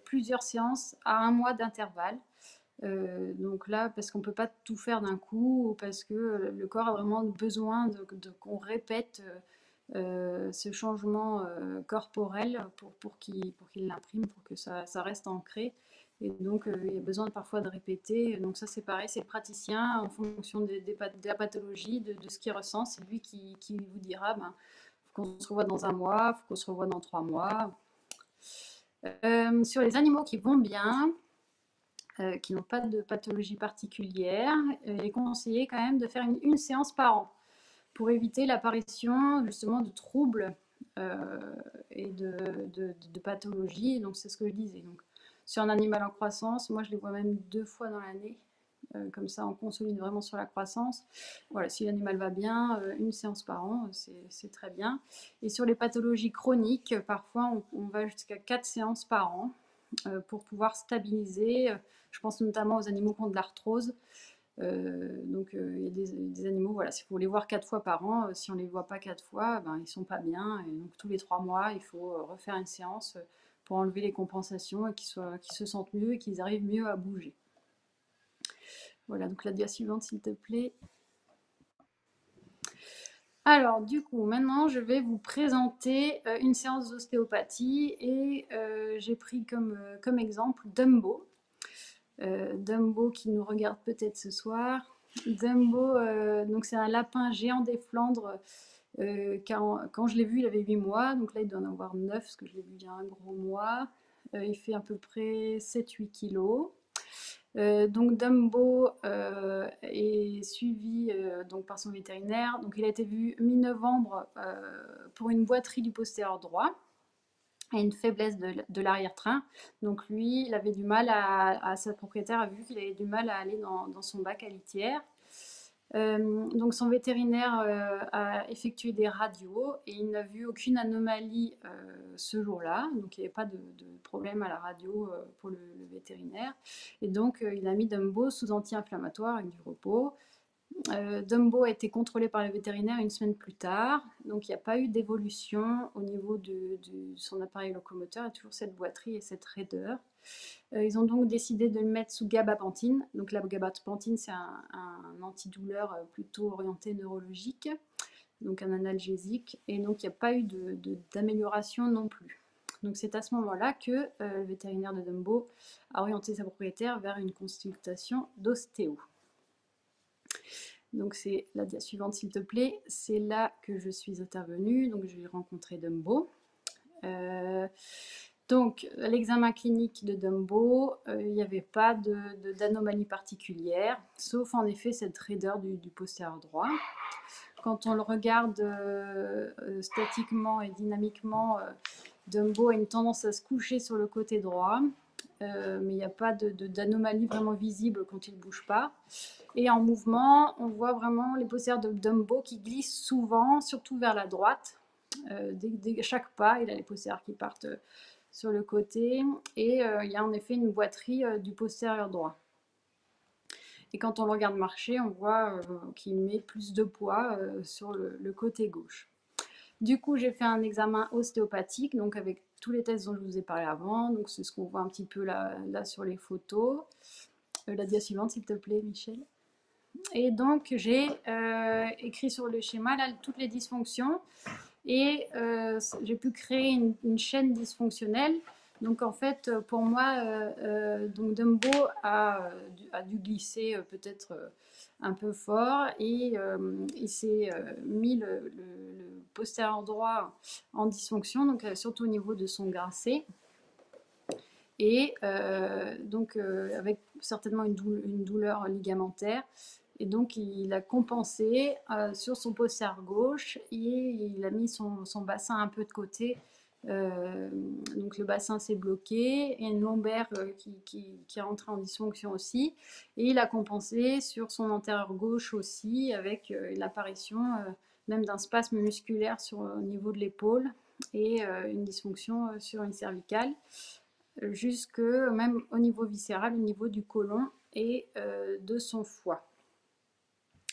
plusieurs séances à 1 mois d'intervalle. Donc là, parce qu'on ne peut pas tout faire d'un coup, ou parce que le corps a vraiment besoin qu'on répète ce changement corporel pour qu'il l'imprime, pour que ça reste ancré. Et donc, il y a besoin parfois de répéter. Donc ça, c'est pareil, c'est le praticien, en fonction de la pathologie, de ce qu'il ressent. C'est lui qui vous dira, ben, faut qu'on se revoie dans 1 mois, faut qu'on se revoie dans 3 mois. Sur les animaux qui vont bien, qui n'ont pas de pathologie particulière, il est conseillé quand même de faire une séance par an pour éviter l'apparition justement de troubles et de pathologies. Donc c'est ce que je disais. Donc, sur un animal en croissance, moi je les vois même 2 fois dans l'année. Comme ça, on consolide vraiment sur la croissance. Voilà, si l'animal va bien, une séance par an, c'est très bien. Et sur les pathologies chroniques, parfois on va jusqu'à 4 séances par an pour pouvoir stabiliser. Je pense notamment aux animaux qui ont de l'arthrose. Donc il y a des animaux, voilà, s'il faut les voir 4 fois par an, si on ne les voit pas 4 fois, ben, ils ne sont pas bien. Et donc tous les 3 mois, il faut refaire une séance pour enlever les compensations et qu'ils se sentent mieux et qu'ils arrivent mieux à bouger. Voilà, donc la dia suivante, s'il te plaît. Alors, du coup, maintenant, je vais vous présenter une séance d'ostéopathie et j'ai pris comme exemple Dumbo. Dumbo qui nous regarde peut-être ce soir. Dumbo, donc c'est un lapin géant des Flandres. Quand je l'ai vu, il avait 8 mois, donc là il doit en avoir 9 parce que je l'ai vu il y a un gros mois. Il fait à peu près 7-8 kilos. Donc Dumbo est suivi donc par son vétérinaire. Donc il a été vu mi-novembre pour une boiterie du postérieur droit et une faiblesse de l'arrière-train. Donc lui, il avait du mal sa propriétaire a vu qu'il avait du mal à aller dans son bac à litière. Donc son vétérinaire a effectué des radios et il n'a vu aucune anomalie ce jour-là. Donc il n'y avait pas de problème à la radio pour le vétérinaire. Et donc il a mis Dumbo sous anti-inflammatoire avec du repos. Dumbo a été contrôlé par le vétérinaire une semaine plus tard, donc il n'y a pas eu d'évolution au niveau de son appareil locomoteur, il y a toujours cette boiterie et cette raideur. Ils ont donc décidé de le mettre sous gabapentine. Donc la gabapentine, c'est un antidouleur plutôt orienté neurologique. donc un analgésique, et donc il n'y a pas eu d'amélioration non plus. Donc c'est à ce moment-là que le vétérinaire de Dumbo a orienté sa propriétaire vers une consultation d'ostéo. Donc c'est la dia suivante s'il te plaît, c'est là que je suis intervenue, donc j'ai rencontré Dumbo. Donc à l'examen clinique de Dumbo, il n'y avait pas d'anomalie particulière, sauf en effet cette raideur du postérieur droit. Quand on le regarde statiquement et dynamiquement, Dumbo a une tendance à se coucher sur le côté droit, mais il n'y a pas d'anomalie vraiment visible quand il ne bouge pas. Et en mouvement, on voit vraiment les postérieurs de Dumbo qui glissent souvent, surtout vers la droite. Dès chaque pas, il a les postérieurs qui partent sur le côté, et il y a en effet une boiterie du postérieur droit. Et quand on le regarde marcher, on voit qu'il met plus de poids sur le côté gauche. Du coup, j'ai fait un examen ostéopathique, donc avec tous les tests dont je vous ai parlé avant. Donc c'est ce qu'on voit un petit peu là sur les photos. La dia suivante, s'il te plaît, Michel. Et donc j'ai écrit sur le schéma là toutes les dysfonctions, et j'ai pu créer une chaîne dysfonctionnelle. Donc en fait, pour moi, donc Dumbo a dû glisser peut-être un peu fort, et il s'est mis le postérieur droit en dysfonction, donc surtout au niveau de son gracet, et donc avec certainement une douleur ligamentaire. Et donc il a compensé sur son postérieur gauche, et il a mis son bassin un peu de côté. Donc le bassin s'est bloqué, et une lombaire qui est rentrée en dysfonction aussi. Et il a compensé sur son antérieur gauche aussi, avec l'apparition même d'un spasme musculaire au niveau de l'épaule, et une dysfonction sur une cervicale, jusque même au niveau viscéral, au niveau du côlon et de son foie.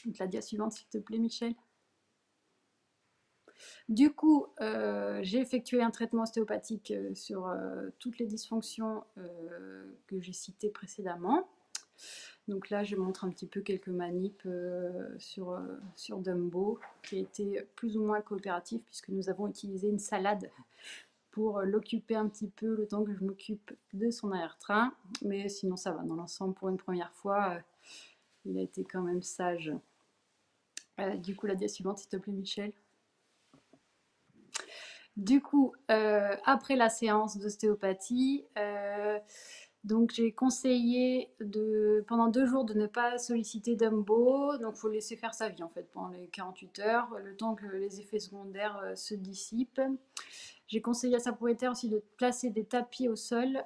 Donc la dia suivante, s'il te plaît, Michel. Du coup, j'ai effectué un traitement ostéopathique sur toutes les dysfonctions que j'ai citées précédemment. Donc là, je montre un petit peu quelques manips sur Dumbo, qui a été plus ou moins coopératif, puisque nous avons utilisé une salade pour l'occuper un petit peu le temps que je m'occupe de son arrière-train. Mais sinon, ça va. Dans l'ensemble, pour une première fois, il a été quand même sage. Du coup, la dia suivante, s'il te plaît, Michel. Du coup, après la séance d'ostéopathie, donc j'ai conseillé pendant 2 jours de ne pas solliciter Dumbo. Donc il faut laisser faire sa vie en fait pendant les 48 heures, le temps que les effets secondaires se dissipent. J'ai conseillé à sa propriétaire aussi de placer des tapis au sol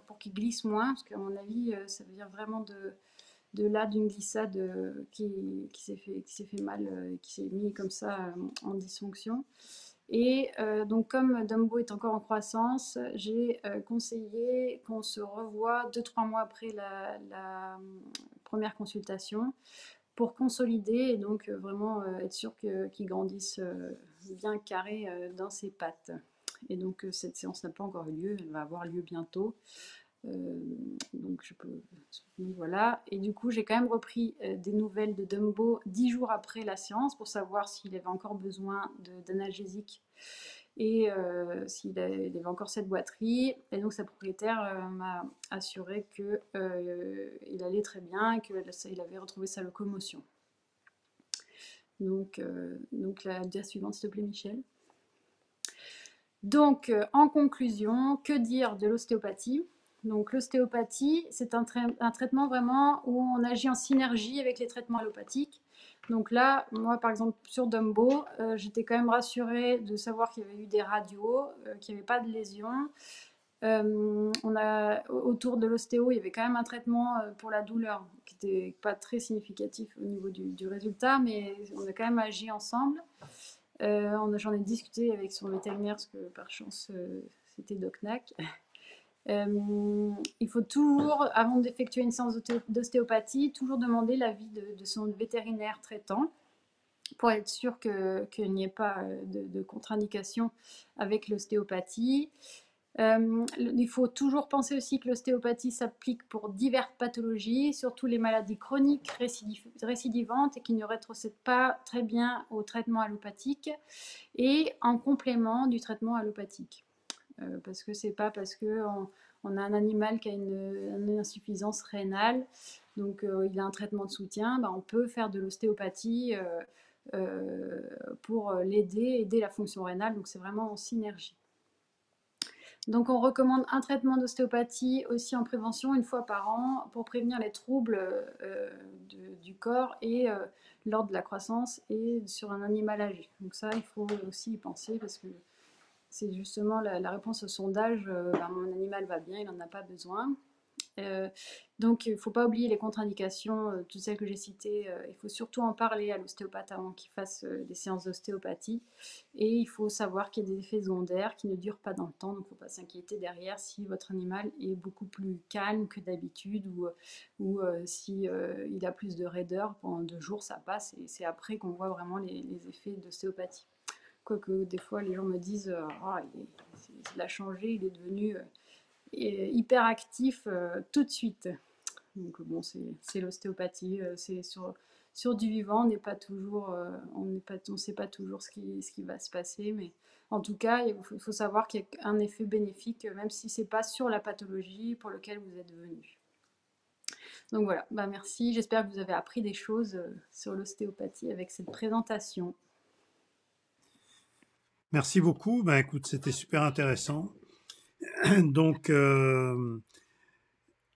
pour qu'il glisse moins, parce qu'à mon avis, ça veut dire vraiment d'une glissade qui s'est fait mal, qui s'est mis comme ça en dysfonction. Et donc comme Dumbo est encore en croissance, j'ai conseillé qu'on se revoie 2-3 mois après la première consultation pour consolider, et donc vraiment être sûr qu'il grandisse bien carré dans ses pattes. Et donc cette séance n'a pas encore eu lieu, elle va avoir lieu bientôt. Donc voilà. Et du coup, j'ai quand même repris des nouvelles de Dumbo 10 jours après la séance pour savoir s'il avait encore besoin d'analgésique, et s'il avait encore cette boiterie. Et donc sa propriétaire m'a assuré qu'il allait très bien et qu'il avait retrouvé sa locomotion. Donc la dia suivante, s'il te plaît, Michel. Donc en conclusion, que dire de l'ostéopathie? Donc l'ostéopathie, c'est un traitement vraiment où on agit en synergie avec les traitements allopathiques. Donc là, moi par exemple sur Dumbo, j'étais quand même rassurée de savoir qu'il y avait eu des radios, qu'il n'y avait pas de lésions. Autour de l'ostéo, il y avait quand même un traitement pour la douleur qui n'était pas très significatif au niveau du résultat, mais on a quand même agi ensemble. J'en ai discuté avec son vétérinaire, parce que par chance c'était DocNac. Il faut toujours, avant d'effectuer une séance d'ostéopathie, toujours demander l'avis de son vétérinaire traitant pour être sûr qu'il n'y ait pas de contre-indication avec l'ostéopathie. Il faut toujours penser aussi que l'ostéopathie s'applique pour diverses pathologies, surtout les maladies chroniques récidivantes et qui ne rétrocèdent pas très bien au traitement allopathique et en complément du traitement allopathique. Parce que c'est pas parce qu'on a un animal qui a une insuffisance rénale, donc il a un traitement de soutien, on peut faire de l'ostéopathie pour aider la fonction rénale, donc c'est vraiment en synergie. Donc on recommande un traitement d'ostéopathie aussi en prévention une fois par an pour prévenir les troubles du corps et lors de la croissance et sur un animal âgé. Donc ça, il faut aussi y penser parce que c'est justement la réponse au sondage, mon animal va bien, il n'en a pas besoin. Donc il ne faut pas oublier les contre-indications, toutes celles que j'ai citées. Il faut surtout en parler à l'ostéopathe avant qu'il fasse des séances d'ostéopathie. Et il faut savoir qu'il y a des effets secondaires qui ne durent pas dans le temps. Donc il ne faut pas s'inquiéter derrière si votre animal est beaucoup plus calme que d'habitude ou si il a plus de raideur pendant 2 jours, ça passe. Et c'est après qu'on voit vraiment les effets d'ostéopathie. Quoique des fois les gens me disent il a changé, il est devenu hyper actif tout de suite. Donc bon, c'est l'ostéopathie, c'est sur du vivant, on n'est pas toujours, on sait pas toujours ce qui va se passer, mais en tout cas, il faut savoir qu'il y a un effet bénéfique, même si c'est pas sur la pathologie pour laquelle vous êtes venu. Donc voilà, merci. J'espère que vous avez appris des choses sur l'ostéopathie avec cette présentation. Merci beaucoup. Écoute, c'était super intéressant. Donc, on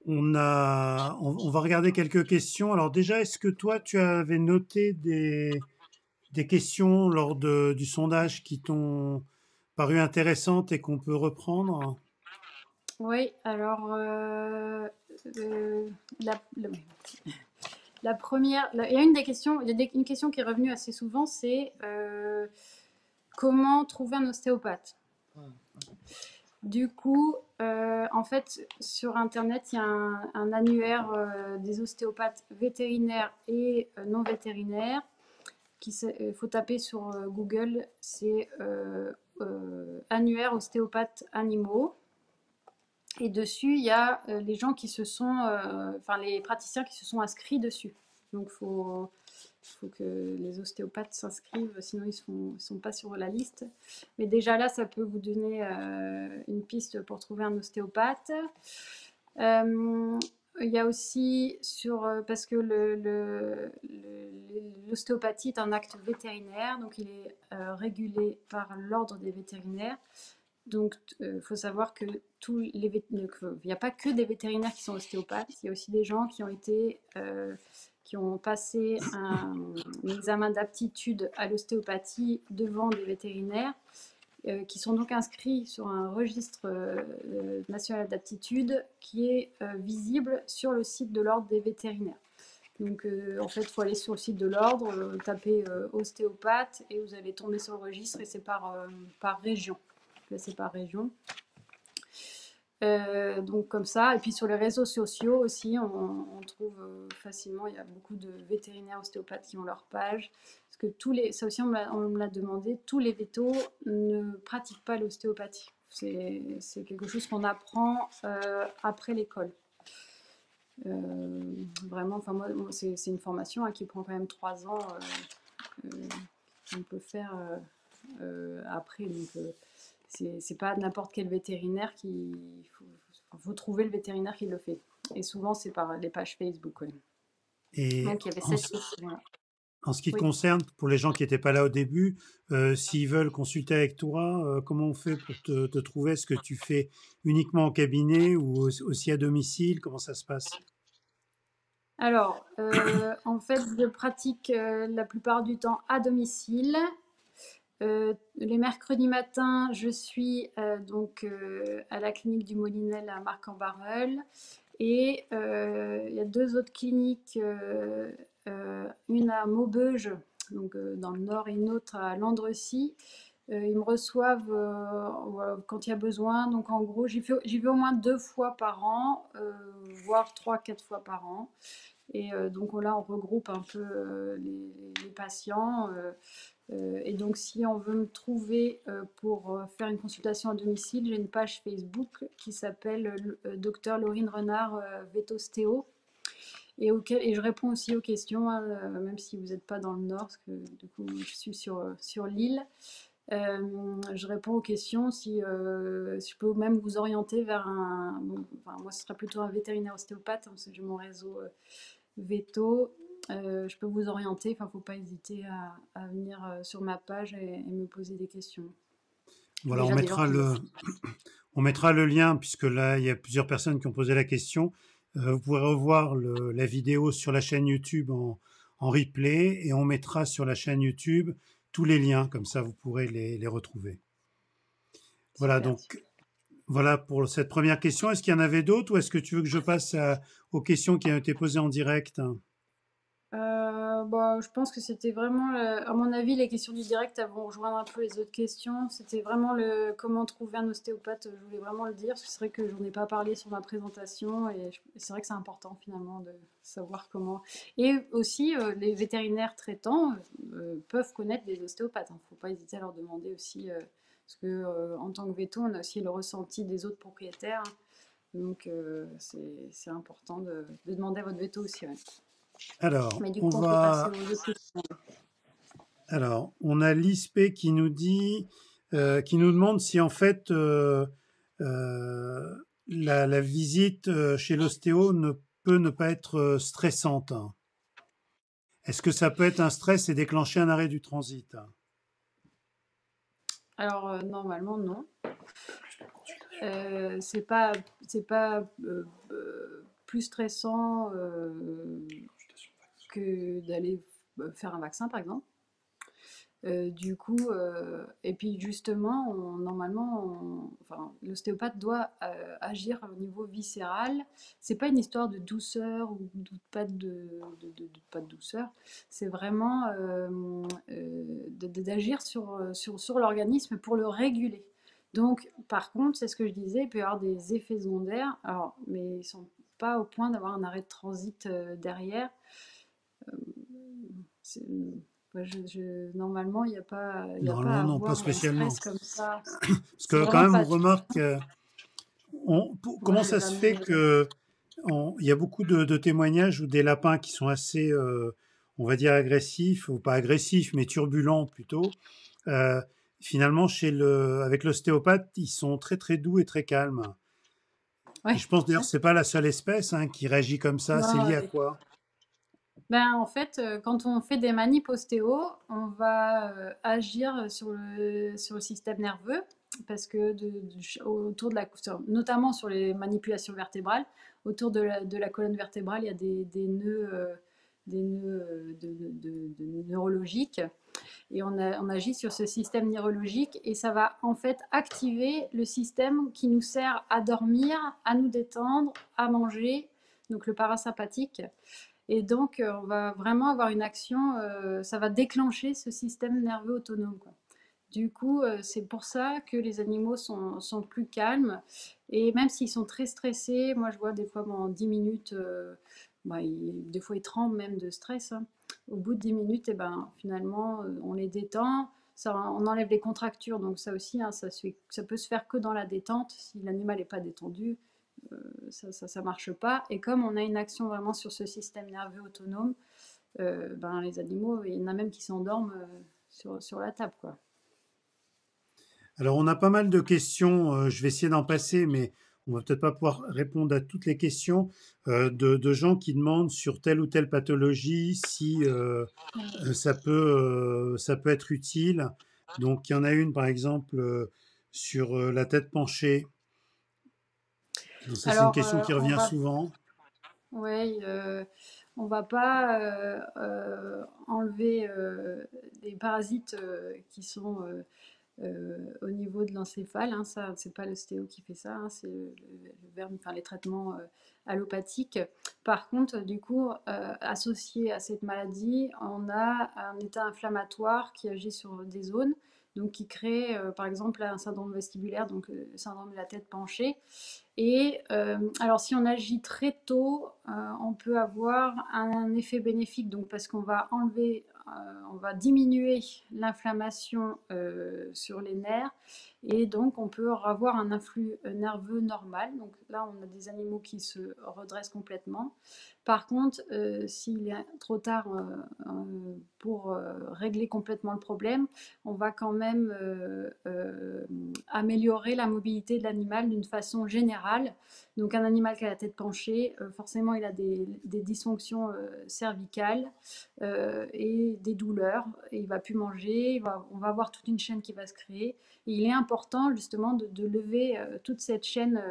va regarder quelques questions. Alors déjà, est-ce que toi, tu avais noté des questions lors du sondage qui t'ont paru intéressantes et qu'on peut reprendre? Oui, alors la première, il y a une des questions, il y a une question qui est revenue assez souvent, c'est comment trouver un ostéopathe. Du coup, en fait, sur Internet, il y a un annuaire des ostéopathes vétérinaires et non vétérinaires. Il faut taper sur Google, c'est annuaire ostéopathes animaux. Et dessus, il y a les gens qui se sont, les praticiens qui se sont inscrits dessus. Donc, il faut que les ostéopathes s'inscrivent, sinon ils ne sont pas sur la liste. Mais déjà là, ça peut vous donner une piste pour trouver un ostéopathe. Il y a aussi parce que l'ostéopathie est un acte vétérinaire, donc il est régulé par l'ordre des vétérinaires. Donc, il faut savoir que il n'y a pas que des vétérinaires qui sont ostéopathes, il y a aussi des gens qui ont passé un examen d'aptitude à l'ostéopathie devant des vétérinaires, qui sont donc inscrits sur un registre national d'aptitude qui est visible sur le site de l'ordre des vétérinaires. Donc en fait, il faut aller sur le site de l'ordre, taper ostéopathe et vous allez tomber sur le registre et c'est par région. Là, c'est par région. Donc comme ça, et puis sur les réseaux sociaux aussi, on trouve facilement, il y a beaucoup de vétérinaires ostéopathes qui ont leur page, parce que ça aussi on me l'a demandé, tous les vétos ne pratiquent pas l'ostéopathie. C'est quelque chose qu'on apprend après l'école. Vraiment, enfin moi c'est une formation qui prend quand même 3 ans, qu'on peut faire après, donc c'est pas n'importe quel vétérinaire faut trouver le vétérinaire qui le fait. Et souvent, c'est par les pages Facebook. Ouais. Et donc, il y avait cette question-là. En ce qui te concerne, pour les gens qui n'étaient pas là au début, s'ils veulent consulter avec toi, comment on fait pour te trouver? Est-ce que tu fais uniquement en cabinet ou aussi à domicile? Comment ça se passe? Alors, en fait, je pratique la plupart du temps à domicile. Les mercredis matins, je suis donc à la clinique du Molinel à Marc-en-Barœul. Et il y a 2 autres cliniques, une à Maubeuge, donc dans le nord, et une autre à Landrecy. Ils me reçoivent quand il y a besoin. Donc en gros, j'y vais au moins 2 fois par an, voire 3-4 fois par an. Et donc là, on regroupe un peu les patients. Et donc, si on veut me trouver pour faire une consultation à domicile, j'ai une page Facebook qui s'appelle Dr Laurine Renard Vétostéo. Et je réponds aussi aux questions, hein, même si vous n'êtes pas dans le Nord, parce que du coup, je suis sur l'île. Je réponds aux questions si je peux même vous orienter vers enfin, moi ce sera plutôt un vétérinaire ostéopathe, hein, parce que j'ai mon réseau Veto. Je peux vous orienter, enfin faut pas hésiter à venir sur ma page et me poser des questions. Voilà, Déjà des gens qui on mettra le lien, puisque là, il y a plusieurs personnes qui ont posé la question. Vous pourrez revoir la vidéo sur la chaîne YouTube en replay, et on mettra sur la chaîne YouTube tous les liens, comme ça vous pourrez les retrouver. Voilà, Super. donc voilà pour cette première question. Est-ce qu'il y en avait d'autres, ou est-ce que tu veux que je passe aux questions qui ont été posées en direct? Je pense que c'était vraiment, à mon avis, les questions du direct elles vont rejoindre un peu les autres questions. C'était vraiment le comment trouver un ostéopathe. Je voulais vraiment le dire, parce que c'est vrai que j'en ai pas parlé sur ma présentation, et c'est vrai que c'est important finalement de savoir comment. Et aussi, les vétérinaires traitants peuvent connaître des ostéopathes. Hein. Faut pas hésiter à leur demander aussi, parce que en tant que véto, on a aussi le ressenti des autres propriétaires. Donc c'est important de demander à votre véto aussi. Ouais. Alors, Mais du on coup, on peut passer va. aux autres questions. Alors, on a l'ISP qui nous dit, qui nous demande si en fait la visite chez l'ostéo ne peut ne pas être stressante. Est-ce que ça peut être un stress et déclencher un arrêt du transit? Alors, normalement, non. C'est pas, plus stressant que d'aller faire un vaccin, par exemple. Du coup, et puis justement, enfin, l'ostéopathe doit agir au niveau viscéral. C'est pas une histoire de douceur ou pas de douceur. C'est vraiment d'agir sur l'organisme pour le réguler. Donc, par contre, c'est ce que je disais, il peut y avoir des effets secondaires, alors, mais ils sont pas au point d'avoir un arrêt de transit derrière. Euh, c'est- Normalement, il n'y a pas Normalement, à non, pas avoir un spécialement. stress comme ça. Parce C'est que quand vraiment même, on pas. remarque, Moi, comment je l'ai ça se jamais. fait que il y a beaucoup de témoignages où des lapins qui sont assez, on va dire, agressifs, ou pas agressifs, mais turbulents plutôt. Euh, Finalement, avec l'ostéopathe, ils sont très très doux et très calmes. Et Ouais. je pense d'ailleurs que c'est pas la seule espèce qui réagit comme ça. C'est Non, lié à quoi? ben, en fait, quand on fait des manips ostéo, on va agir sur le système nerveux, parce que autour de notamment sur les manipulations vertébrales, autour de la colonne vertébrale, il y a des nœuds neurologiques, et on agit sur ce système neurologique, et ça va en fait activer le système qui nous sert à dormir, à nous détendre, à manger, donc le parasympathique. Et donc, on va vraiment avoir une action, ça va déclencher ce système nerveux autonome, quoi. Du coup, c'est pour ça que les animaux sont plus calmes. Et même s'ils sont très stressés, moi je vois des fois en 10 minutes, des fois ils tremblent même de stress, hein. Au bout de 10 minutes, et ben, finalement, on les détend, ça, on enlève les contractures. Donc ça aussi, hein, ça peut se faire que dans la détente. Si l'animal n'est pas détendu, ça marche pas. Et comme on a une action vraiment sur ce système nerveux autonome, ben, les animaux, il y en a même qui s'endorment sur la table, quoi. Alors, on a pas mal de questions. Je vais essayer d'en passer, mais on va peut-être pas pouvoir répondre à toutes les questions de gens qui demandent sur telle ou telle pathologie si ça peut être utile. Donc, il y en a une, par exemple, sur la tête penchée. Donc, ça, c'est une Alors, question qui revient souvent. ouais, on va pas enlever les parasites qui sont au niveau de l'encéphale, hein. Ça, c'est pas l'ostéo qui fait ça, hein, c'est enfin, les traitements allopathiques. Par contre, du coup, associé à cette maladie, on a un état inflammatoire qui agit sur des zones, donc qui crée, par exemple, un syndrome vestibulaire, donc le syndrome de la tête penchée. Et alors, si on agit très tôt, on peut avoir un effet bénéfique, donc parce qu'on va enlever on va diminuer l'inflammation sur les nerfs et donc on peut avoir un influx nerveux normal. Donc là, on a des animaux qui se redressent complètement. Par contre, s'il est trop tard pour régler complètement le problème, on va quand même améliorer la mobilité de l'animal d'une façon générale. Donc un animal qui a la tête penchée, forcément il a des dysfonctions cervicales et des douleurs. Et il va plus manger, on va avoir toute une chaîne qui va se créer. Et il est important justement de lever toute cette chaîne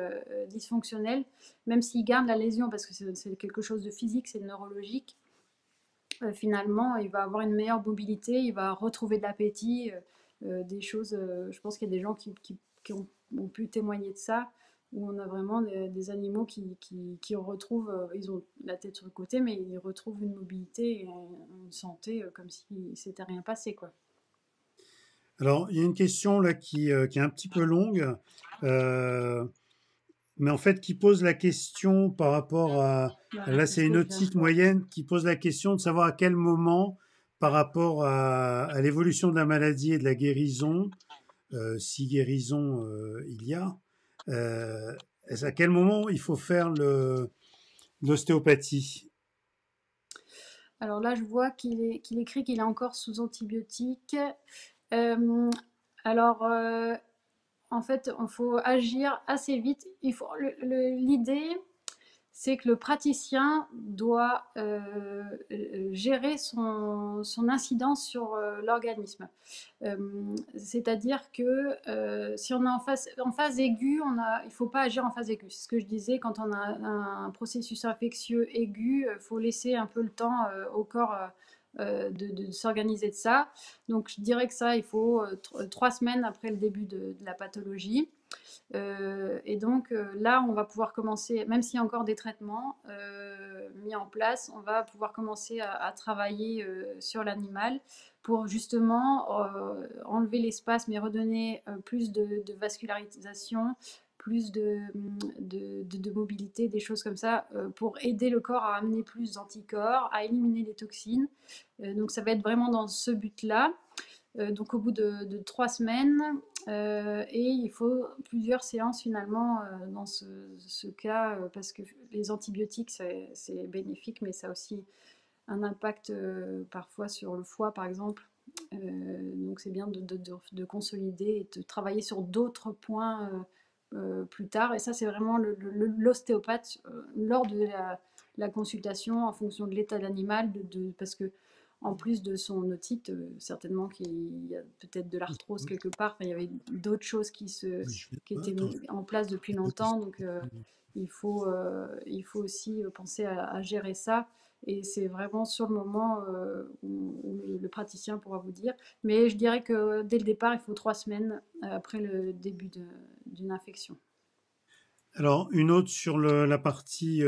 dysfonctionnelle, même s'il garde la lésion, parce que c'est quelque chose de physique, c'est neurologique. Finalement, il va avoir une meilleure mobilité, il va retrouver de l'appétit, des choses. Je pense qu'il y a des gens qui ont pu témoigner de ça, où on a vraiment des animaux qui retrouvent, ils ont la tête sur le côté, mais ils retrouvent une mobilité et une santé comme si s'était rien passé, quoi. Alors, il y a une question là qui est un petit peu longue, mais en fait qui pose la question par rapport à... Voilà, Là, c'est c'est ce une que je viens de otite voir. moyenne qui pose la question de savoir à quel moment, par rapport à l'évolution de la maladie et de la guérison, si guérison il y a, euh, à quel moment il faut faire l'ostéopathie? Alors là, je vois qu'il écrit qu'il est encore sous antibiotiques. Euh, alors, en fait, il faut agir assez vite. L'idée, c'est que le praticien doit gérer son incidence sur l'organisme. C'est-à-dire que si on est en phase aiguë, il ne faut pas agir en phase aiguë. C'est ce que je disais, quand on a un processus infectieux aigu, il faut laisser un peu le temps au corps de s'organiser de ça. Donc je dirais que ça, il faut 3 semaines après le début de la pathologie. Et donc là, on va pouvoir commencer, même s'il y a encore des traitements mis en place, on va pouvoir commencer à travailler sur l'animal pour justement enlever l'espace, mais redonner plus de vascularisation, plus de mobilité, des choses comme ça, pour aider le corps à amener plus d'anticorps, à éliminer les toxines. Donc ça va être vraiment dans ce but-là. Donc au bout de 3 semaines, et il faut plusieurs séances finalement dans ce cas, parce que les antibiotiques, c'est bénéfique, mais ça a aussi un impact parfois sur le foie, par exemple. Donc c'est bien de consolider et de travailler sur d'autres points plus tard. Et ça, c'est vraiment l'ostéopathe lors de la consultation en fonction de l'état de l'animal, parce que en plus de son otite, certainement qu'il y a peut-être de l'arthrose quelque part. Enfin, il y avait d'autres choses Oui, je vais... qui étaient Attends, mises en place depuis longtemps. Donc, il faut aussi penser à gérer ça. Et c'est vraiment sur le moment où le praticien pourra vous dire. Mais je dirais que dès le départ, il faut 3 semaines après le début d'une infection. Alors, une autre sur la partie,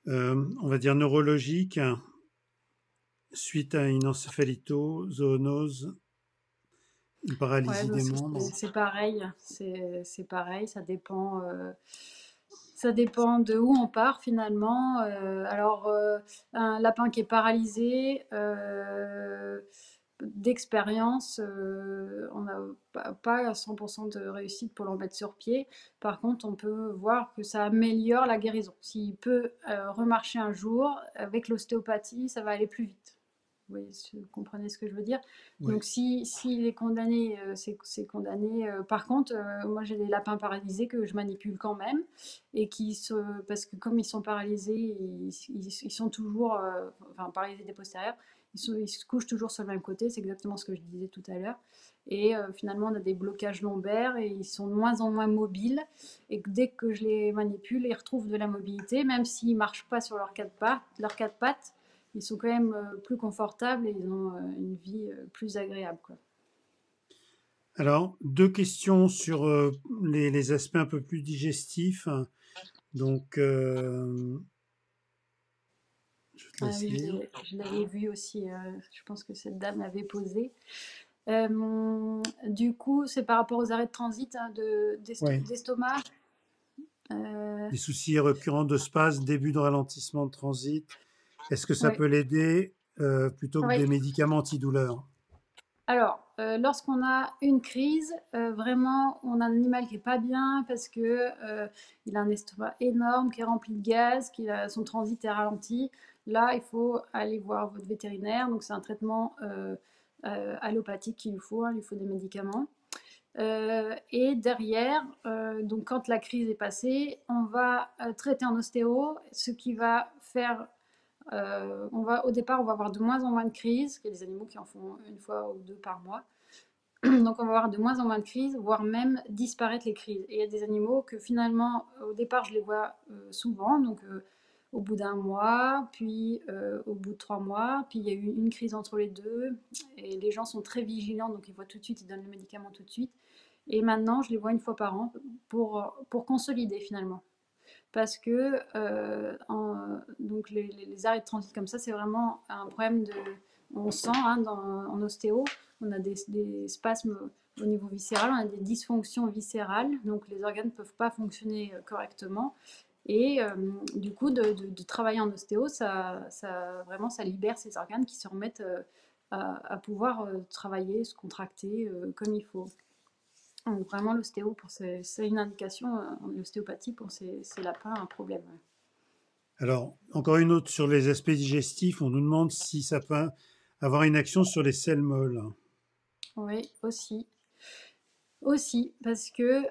on va dire, neurologique, suite à une encéphalito-zoonose, une Ouais, paralysie donc des membres. c'est pareil, c'est pareil, ça dépend de où on part finalement. Alors, un lapin qui est paralysé, d'expérience, on n'a pas à 100% de réussite pour le remettre sur pied. Par contre, on peut voir que ça améliore la guérison. S'il peut remarcher un jour, avec l'ostéopathie, ça va aller plus vite. Vous comprenez ce que je veux dire? Oui, Donc s'il est condamné, c'est condamné. Par contre, moi j'ai des lapins paralysés que je manipule quand même et parce que comme ils sont paralysés, ils sont toujours, enfin paralysés des postérieurs, ils se couchent toujours sur le même côté. C'est exactement ce que je disais tout à l'heure. Et finalement, on a des blocages lombaires et ils sont de moins en moins mobiles. Et dès que je les manipule, ils retrouvent de la mobilité, même s'ils ne marchent pas sur leurs quatre pattes, ils sont quand même plus confortables et ils ont une vie plus agréable, quoi. alors, deux questions sur les aspects un peu plus digestifs. Donc, je te Ah laisse oui, lire. je l'avais vu aussi. Je pense que cette dame l'avait posé. Du coup, c'est par rapport aux arrêts de transit hein, Oui. d'estomac. Euh, Des soucis récurrents de spasme, début de ralentissement de transit. Est-ce que ça ouais. peut l'aider? plutôt que Oui. des médicaments antidouleurs? Alors, lorsqu'on a une crise, vraiment, on a un animal qui est pas bien parce que il a un estomac énorme, qui est rempli de gaz, son transit est ralenti. Là, il faut aller voir votre vétérinaire. Donc, c'est un traitement allopathique qu'il lui faut, hein, il lui faut des médicaments. Et derrière, donc quand la crise est passée, on va traiter en ostéo, ce qui va faire au départ, on va avoir de moins en moins de crises. Il y a des animaux qui en font une fois ou deux par mois. Donc, on va avoir de moins en moins de crises, voire même disparaître les crises. Et il y a des animaux que finalement, au départ, je les vois souvent, donc au bout d'un mois, puis au bout de 3 mois, puis il y a eu une crise entre les deux, et les gens sont très vigilants, donc ils voient tout de suite, ils donnent le médicament tout de suite. Et maintenant, je les vois une fois par an pour consolider finalement. Parce que donc les arrêts de transit comme ça, c'est vraiment un problème de. On sent hein, en ostéo, on a des spasmes au niveau viscéral, on a des dysfonctions viscérales, donc les organes ne peuvent pas fonctionner correctement. Et du coup, de travailler en ostéo, vraiment, ça libère ces organes qui se remettent à pouvoir travailler, se contracter comme il faut. Donc vraiment, l'ostéo, c'est une indication, l'ostéopathie pour ces lapins, un problème. Ouais. Alors, encore une autre sur les aspects digestifs. On nous demande si ça peut avoir une action sur les selles molles. Oui, aussi. Aussi, parce que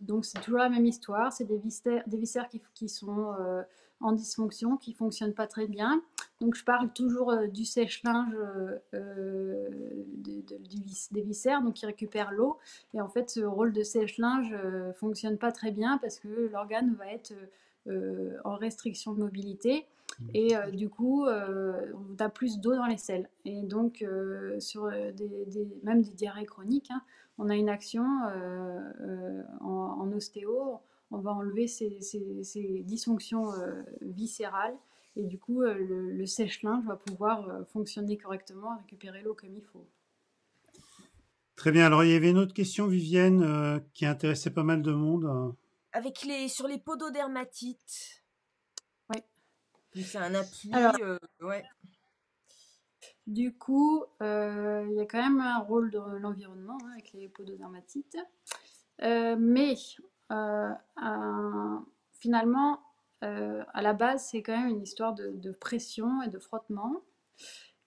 donc c'est toujours la même histoire, c'est des viscères qui sont en dysfonction, qui ne fonctionnent pas très bien. Donc je parle toujours du sèche-linge des viscères, donc qui récupèrent l'eau. Et en fait, ce rôle de sèche-linge ne fonctionne pas très bien parce que l'organe va être en restriction de mobilité. Et du coup, on a plus d'eau dans les selles. Et donc, sur même des diarrhées chroniques, hein, on a une action en ostéo, on va enlever ces dysfonctions viscérales et du coup le sèche-linge va pouvoir fonctionner correctement, récupérer l'eau comme il faut. Très bien. Alors, il y avait une autre question, Vivienne, qui intéressait pas mal de monde. Sur les pododermatites. Oui. C'est un appui. Alors, ouais. du coup, il y a quand même un rôle de l'environnement hein, avec les pododermatites. Mais finalement, à la base, c'est quand même une histoire de pression et de frottement.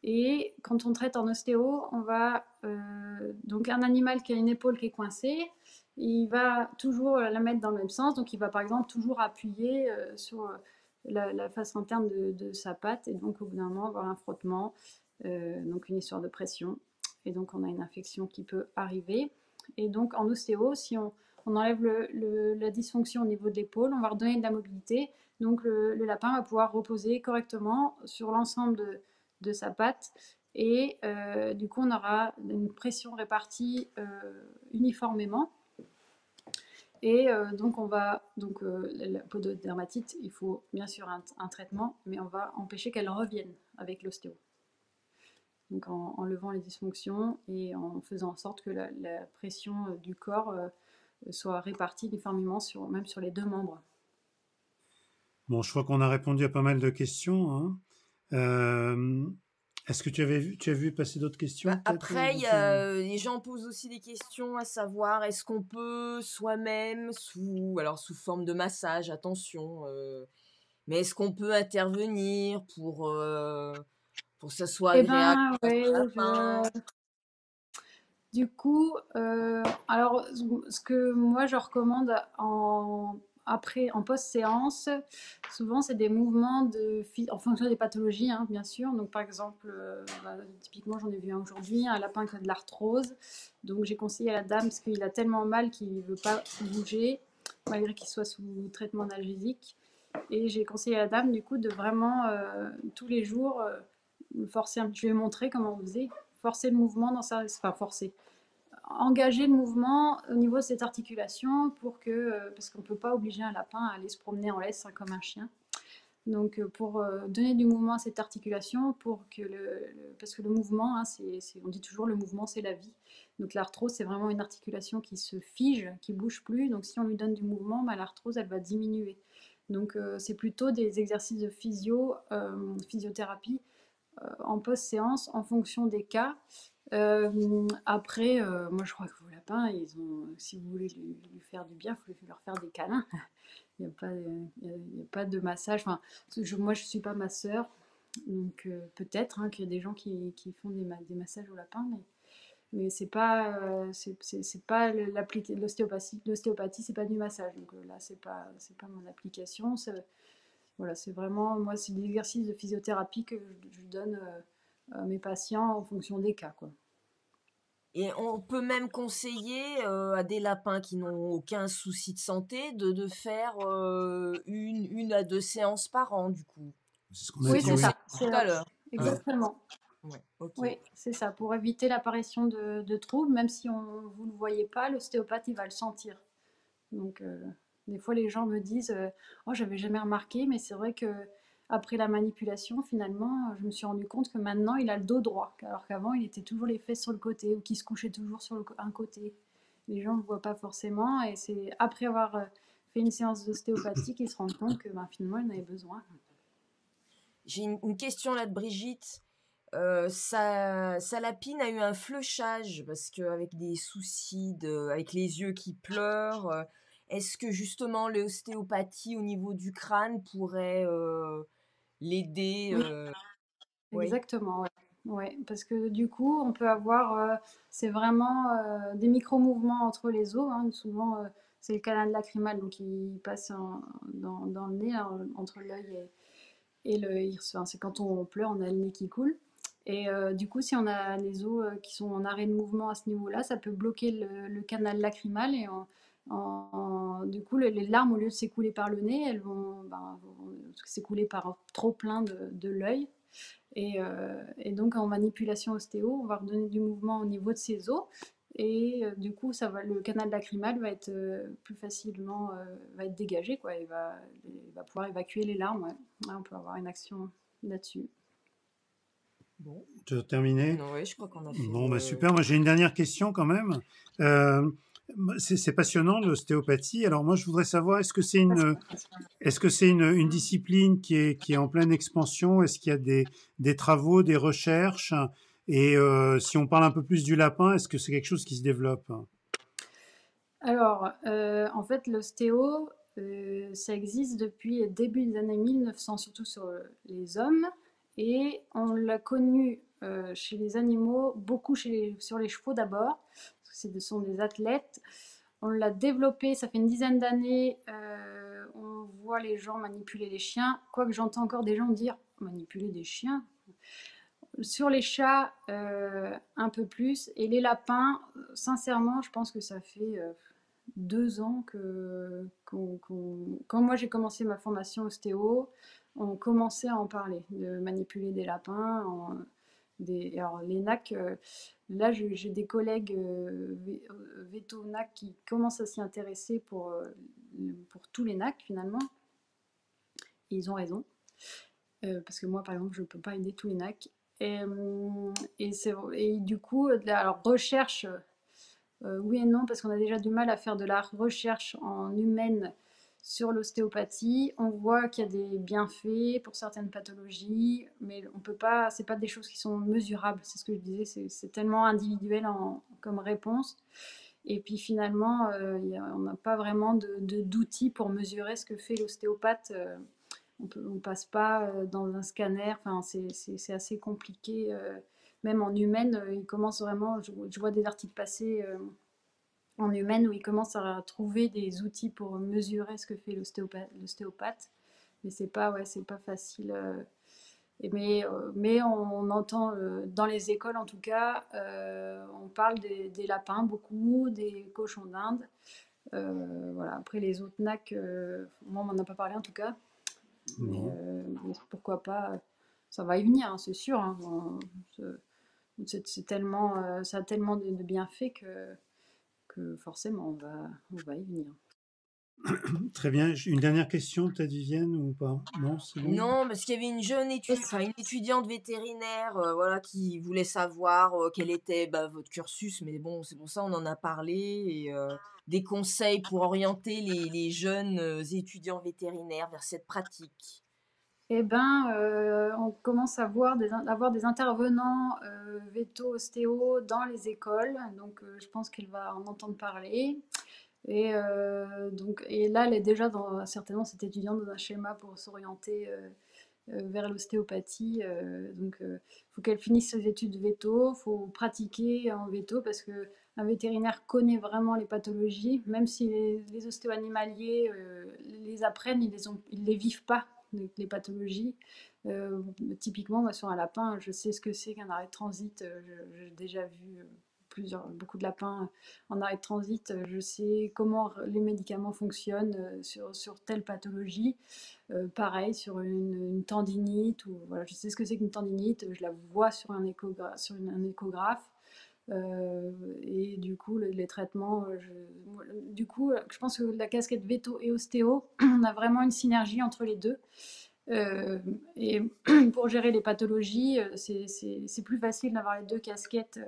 Et quand on traite en ostéo, on va donc un animal qui a une épaule qui est coincée, il va toujours la mettre dans le même sens. Donc il va par exemple toujours appuyer sur la face interne de sa patte. Et donc au bout d'un moment, avoir un frottement, donc une histoire de pression. Et donc on a une infection qui peut arriver. Et donc en ostéo, si on enlève la dysfonction au niveau de l'épaule, on va redonner de la mobilité. Donc le lapin va pouvoir reposer correctement sur l'ensemble de sa patte. Et du coup, on aura une pression répartie uniformément. Et donc, la pododermatite, il faut bien sûr un traitement, mais on va empêcher qu'elle revienne avec l'ostéo. Donc, en levant les dysfonctions et en faisant en sorte que la pression du corps soit répartie uniformément, même sur les deux membres. Bon, je crois qu'on a répondu à pas mal de questions. Hein. Est-ce que tu as vu passer d'autres questions après, les gens posent aussi des questions à savoir est-ce qu'on peut soi-même, sous forme de massage, attention, mais est-ce qu'on peut intervenir pour que ça soit agréable Du coup, alors ce que moi je recommande en post-séance, souvent c'est des mouvements en fonction des pathologies, hein, bien sûr. Donc par exemple, typiquement j'en ai vu un aujourd'hui, un lapin qui a de l'arthrose. Donc j'ai conseillé à la dame parce qu'il a tellement mal qu'il ne veut pas bouger, malgré qu'il soit sous traitement analgésique. Et j'ai conseillé à la dame du coup de vraiment tous les jours forcer. Je lui ai montré comment on faisait, forcer le mouvement engager le mouvement au niveau de cette articulation parce qu'on ne peut pas obliger un lapin à aller se promener en laisse hein, comme un chien. Donc pour donner du mouvement à cette articulation, parce que le mouvement, hein, on dit toujours le mouvement c'est la vie. Donc l'arthrose c'est vraiment une articulation qui se fige, qui bouge plus. Donc si on lui donne du mouvement, l'arthrose elle va diminuer. Donc c'est plutôt des exercices de physiothérapie en post-séance en fonction des cas. Après, moi je crois que vos lapins, si vous voulez lui faire du bien, il faut leur faire des câlins. Il n'y a pas, il y a pas de massage. Enfin, moi je suis pas masseur, donc peut-être qu'il y a des gens qui font des massages au lapin, mais c'est pas, c'est pas l'ostéopathie. L'ostéopathie, c'est pas du massage. Donc là, c'est pas mon application. Voilà, c'est vraiment, moi, c'est des exercices de physiothérapie que je donne à mes patients en fonction des cas, quoi. Et on peut même conseiller à des lapins qui n'ont aucun souci de santé de faire 1 à 2 séances par an, du coup. C'est ce qu'on a Oui, dit, c'est oui. ça. Tout à l'heure. Ouais. Exactement. Ouais, ok. Oui, c'est ça. Pour éviter l'apparition de troubles, même si vous ne le voyez pas, l'ostéopathe, il va le sentir. Donc, des fois, les gens me disent oh, j'avais jamais remarqué, mais c'est vrai que après la manipulation, finalement, je me suis rendu compte que maintenant, il a le dos droit, alors qu'avant, il était toujours les fesses sur le côté ou qu'il se couchait toujours sur un côté. Les gens ne le voient pas forcément, et c'est après avoir fait une séance d'ostéopathie qu'ils se rendent compte que finalement, ils en avaient besoin. J'ai une question là de Brigitte. Sa lapine a eu un fléchage parce qu'avec des soucis avec les yeux qui pleurent, est-ce que justement l'ostéopathie au niveau du crâne pourrait l'aider Oui, Oui. exactement, ouais. Ouais, parce que du coup, on peut avoir, c'est vraiment des micro-mouvements entre les os, hein. Souvent, c'est le canal lacrymal, donc il passe dans le nez, hein, entre l'œil et l'iris. Enfin, c'est quand on pleure, on a le nez qui coule. Et du coup, si on a les os qui sont en arrêt de mouvement à ce niveau-là, ça peut bloquer le canal lacrymal et du coup, les larmes, au lieu de s'écouler par le nez, elles vont s'écouler par trop plein de l'œil. Et donc, en manipulation ostéo, on va redonner du mouvement au niveau de ces os. Et du coup, le canal lacrymal va être plus facilement va être dégagé, quoi. Il va pouvoir évacuer les larmes. Ouais. Ouais, on peut avoir une action là-dessus. Bon. Tu as terminé? Oui, je crois qu'on a fait. Bon, bah super. Moi, j'ai une dernière question quand même. Euh, c'est passionnant, l'ostéopathie. Alors moi, je voudrais savoir, est-ce que c'est une discipline qui est en pleine expansion? Est-ce qu'il y a des travaux, des recherches? Et si on parle un peu plus du lapin, est-ce que c'est quelque chose qui se développe? Alors, en fait, l'ostéo, ça existe depuis le début des années 1900, surtout sur les hommes. Et on l'a connu chez les animaux, beaucoup sur les chevaux d'abord, parce que ce sont des athlètes. On l'a développé, ça fait une dizaine d'années. On voit les gens manipuler les chiens, quoique j'entends encore des gens dire manipuler des chiens. Sur les chats, un peu plus. Et les lapins, sincèrement, je pense que ça fait 2 ans quand moi j'ai commencé ma formation ostéo, on commençait à en parler, de manipuler des lapins. Alors les NAC, là j'ai des collègues véto-NAC qui commencent à s'y intéresser pour tous les NAC finalement. Et ils ont raison. Parce que moi par exemple je ne peux pas aider tous les NAC. Et du coup, alors recherche, oui et non, parce qu'on a déjà du mal à faire de la recherche en humaine sur l'ostéopathie. On voit qu'il y a des bienfaits pour certaines pathologies, mais on peut pas, c'est pas des choses qui sont mesurables. C'est ce que je disais, c'est tellement individuel comme réponse. Et puis finalement, on n'a pas vraiment d'outils pour mesurer ce que fait l'ostéopathe. On passe pas dans un scanner. Enfin, c'est assez compliqué. Même en humaine, ils commencent vraiment. Je vois des articles passer en humaine où ils commencent à trouver des outils pour mesurer ce que fait l'ostéopathe. Mais c'est pas facile. Mais on entend dans les écoles en tout cas, on parle des lapins beaucoup, des cochons d'Inde. Voilà. Après les autres NAC, moi on m'en a pas parlé en tout cas. Mais pourquoi pas, ça va y venir, hein, c'est sûr. Hein. C'est tellement, ça a tellement de bienfaits que forcément on va y venir. Très bien. Une dernière question, peut-être Vivienne, ou pas? Non, c'est bon. Non, parce qu'il y avait une jeune une étudiante vétérinaire, voilà, qui voulait savoir quel était votre cursus, mais bon, c'est pour ça on en a parlé, et des conseils pour orienter les jeunes étudiants vétérinaires vers cette pratique. Eh ben, on commence à avoir des intervenants veto ostéo dans les écoles, donc je pense qu'il va en entendre parler. Et là, elle est déjà certainement cette étudiante dans un schéma pour s'orienter vers l'ostéopathie. Donc, il faut qu'elle finisse ses études veto, il faut pratiquer en veto parce que un vétérinaire connaît vraiment les pathologies, même si les ostéo-animaliers les apprennent, ils les vivent pas, les pathologies. Typiquement, moi, sur un lapin, je sais ce que c'est qu'un arrêt de transit. J'ai déjà vu beaucoup de lapins en arrêt de transit. Je sais comment les médicaments fonctionnent sur telle pathologie. Pareil sur une tendinite, ou voilà, je sais ce que c'est qu'une tendinite, je la vois sur un échographe. Et du coup, les traitements, du coup, je pense que la casquette veto et ostéo, on a vraiment une synergie entre les deux. Et pour gérer les pathologies, c'est plus facile d'avoir les deux casquettes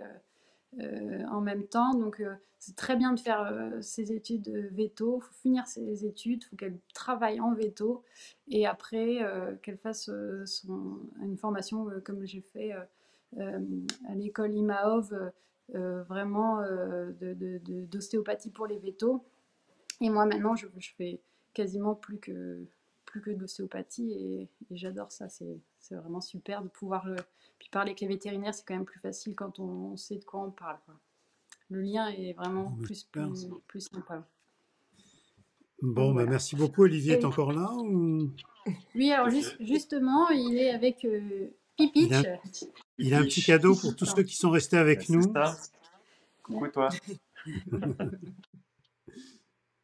en même temps. Donc, c'est très bien de faire ses études veto. Il faut finir ses études, il faut qu'elle travaille en veto. Et après, qu'elle fasse une formation comme j'ai fait à l'école IMAOV, vraiment d'ostéopathie pour les vétos. Et moi, maintenant, je fais quasiment plus que de l'ostéopathie et j'adore ça. C'est vraiment super de pouvoir puis parler avec les vétérinaires, c'est quand même plus facile quand on sait de quoi on parle, quoi. Le lien est vraiment Super. plus sympa. Bon, bah, Voilà. merci beaucoup. Olivier est Et encore là ou oui, alors justement, il est avec il a, Pipitch. il a un petit Pipiche. cadeau pour tous ceux qui sont restés avec C'est nous. ça. Coucou toi.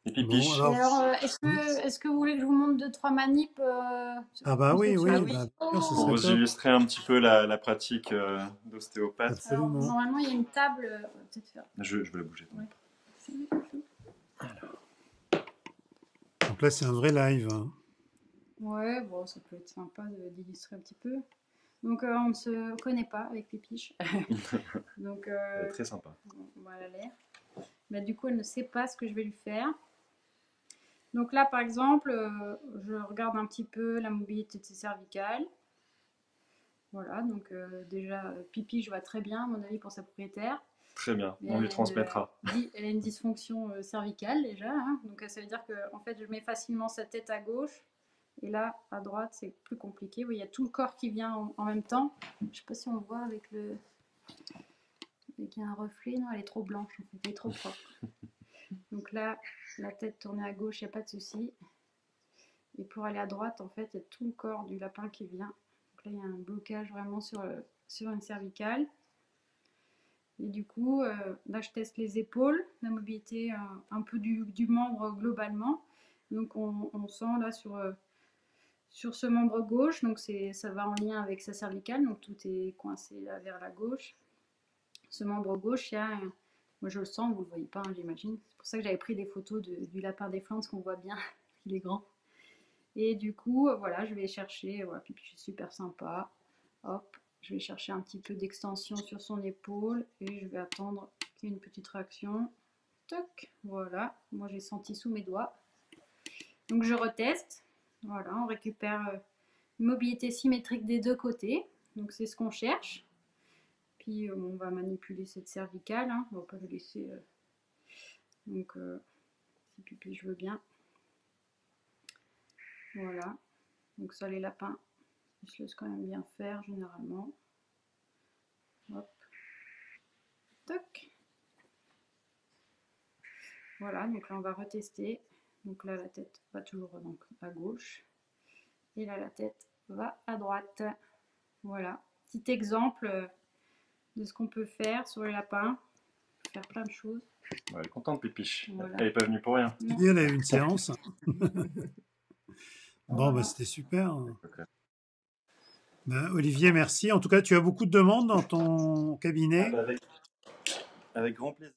Et Bon, Pipiche. Et alors, alors, oui. est-ce que vous voulez que je vous montre 2-3 manips Ah bah plus oui, sur Ah oui, les... oui. bah, bien sûr, ce Pour serait vous top. illustrer un petit peu la pratique d'ostéopathe. Alors, Absolument. normalement, il y a une table. On va peut-être faire. Je vais la bouger. Ouais. Donc là, c'est un vrai live, hein. Ouais, bon, ça peut être sympa d'illustrer un petit peu. Donc, on ne se connaît pas avec Pipiche. Donc, Très sympa. voilà l'air. Bah, du coup, elle ne sait pas ce que je vais lui faire. Donc là, par exemple, je regarde un petit peu la mobilité de ses cervicales. Voilà, donc déjà, Pipi, je vois très bien, à mon avis, pour sa propriétaire. Très bien, Mais on lui transmettra. elle a une dysfonction cervicale déjà, hein. Donc ça veut dire que en fait, je mets facilement sa tête à gauche. Et là, à droite, c'est plus compliqué. Oui, il y a tout le corps qui vient en même temps. Je ne sais pas si on voit avec le... Avec un reflet. Non, elle est trop blanche, en fait. Elle est trop propre. Donc là, la tête tournée à gauche, il n'y a pas de souci. Et pour aller à droite, en fait, il y a tout le corps du lapin qui vient. Donc là, il y a un blocage vraiment sur une cervicale. Et du coup, là, je teste les épaules, la mobilité un peu du membre globalement. Donc, on sent là sur ce membre gauche, donc ça va en lien avec sa cervicale, donc tout est coincé là vers la gauche. Ce membre gauche, moi je le sens, vous ne le voyez pas, hein, j'imagine. C'est pour ça que j'avais pris des photos du lapin des Flandres, qu'on voit bien, il est grand. Et du coup, voilà, je vais chercher, voilà, puis je suis super sympa. Hop, je vais chercher un petit peu d'extension sur son épaule et je vais attendre qu'il y ait une petite réaction. Toc, voilà, moi j'ai senti sous mes doigts. Donc je reteste. Voilà, on récupère une mobilité symétrique des deux côtés. Donc c'est ce qu'on cherche. Puis on va manipuler cette cervicale, hein. On va pas le laisser. Donc si Pipi je veux bien. Voilà. Donc ça les lapins, ils se laissent quand même bien faire généralement. Hop. Toc. Voilà, donc là on va retester. Donc là la tête va toujours donc à gauche. Et là la tête va à droite. Voilà. Petit exemple de ce qu'on peut faire sur les lapins. Faire plein de choses. Ouais, elle est contente, Pipiche. Voilà. Elle n'est pas venue pour rien. Et elle a eu une séance. Bon, Voilà. bah, c'était super. Ben, Olivier, merci. En tout cas, tu as beaucoup de demandes dans ton cabinet. Avec grand plaisir.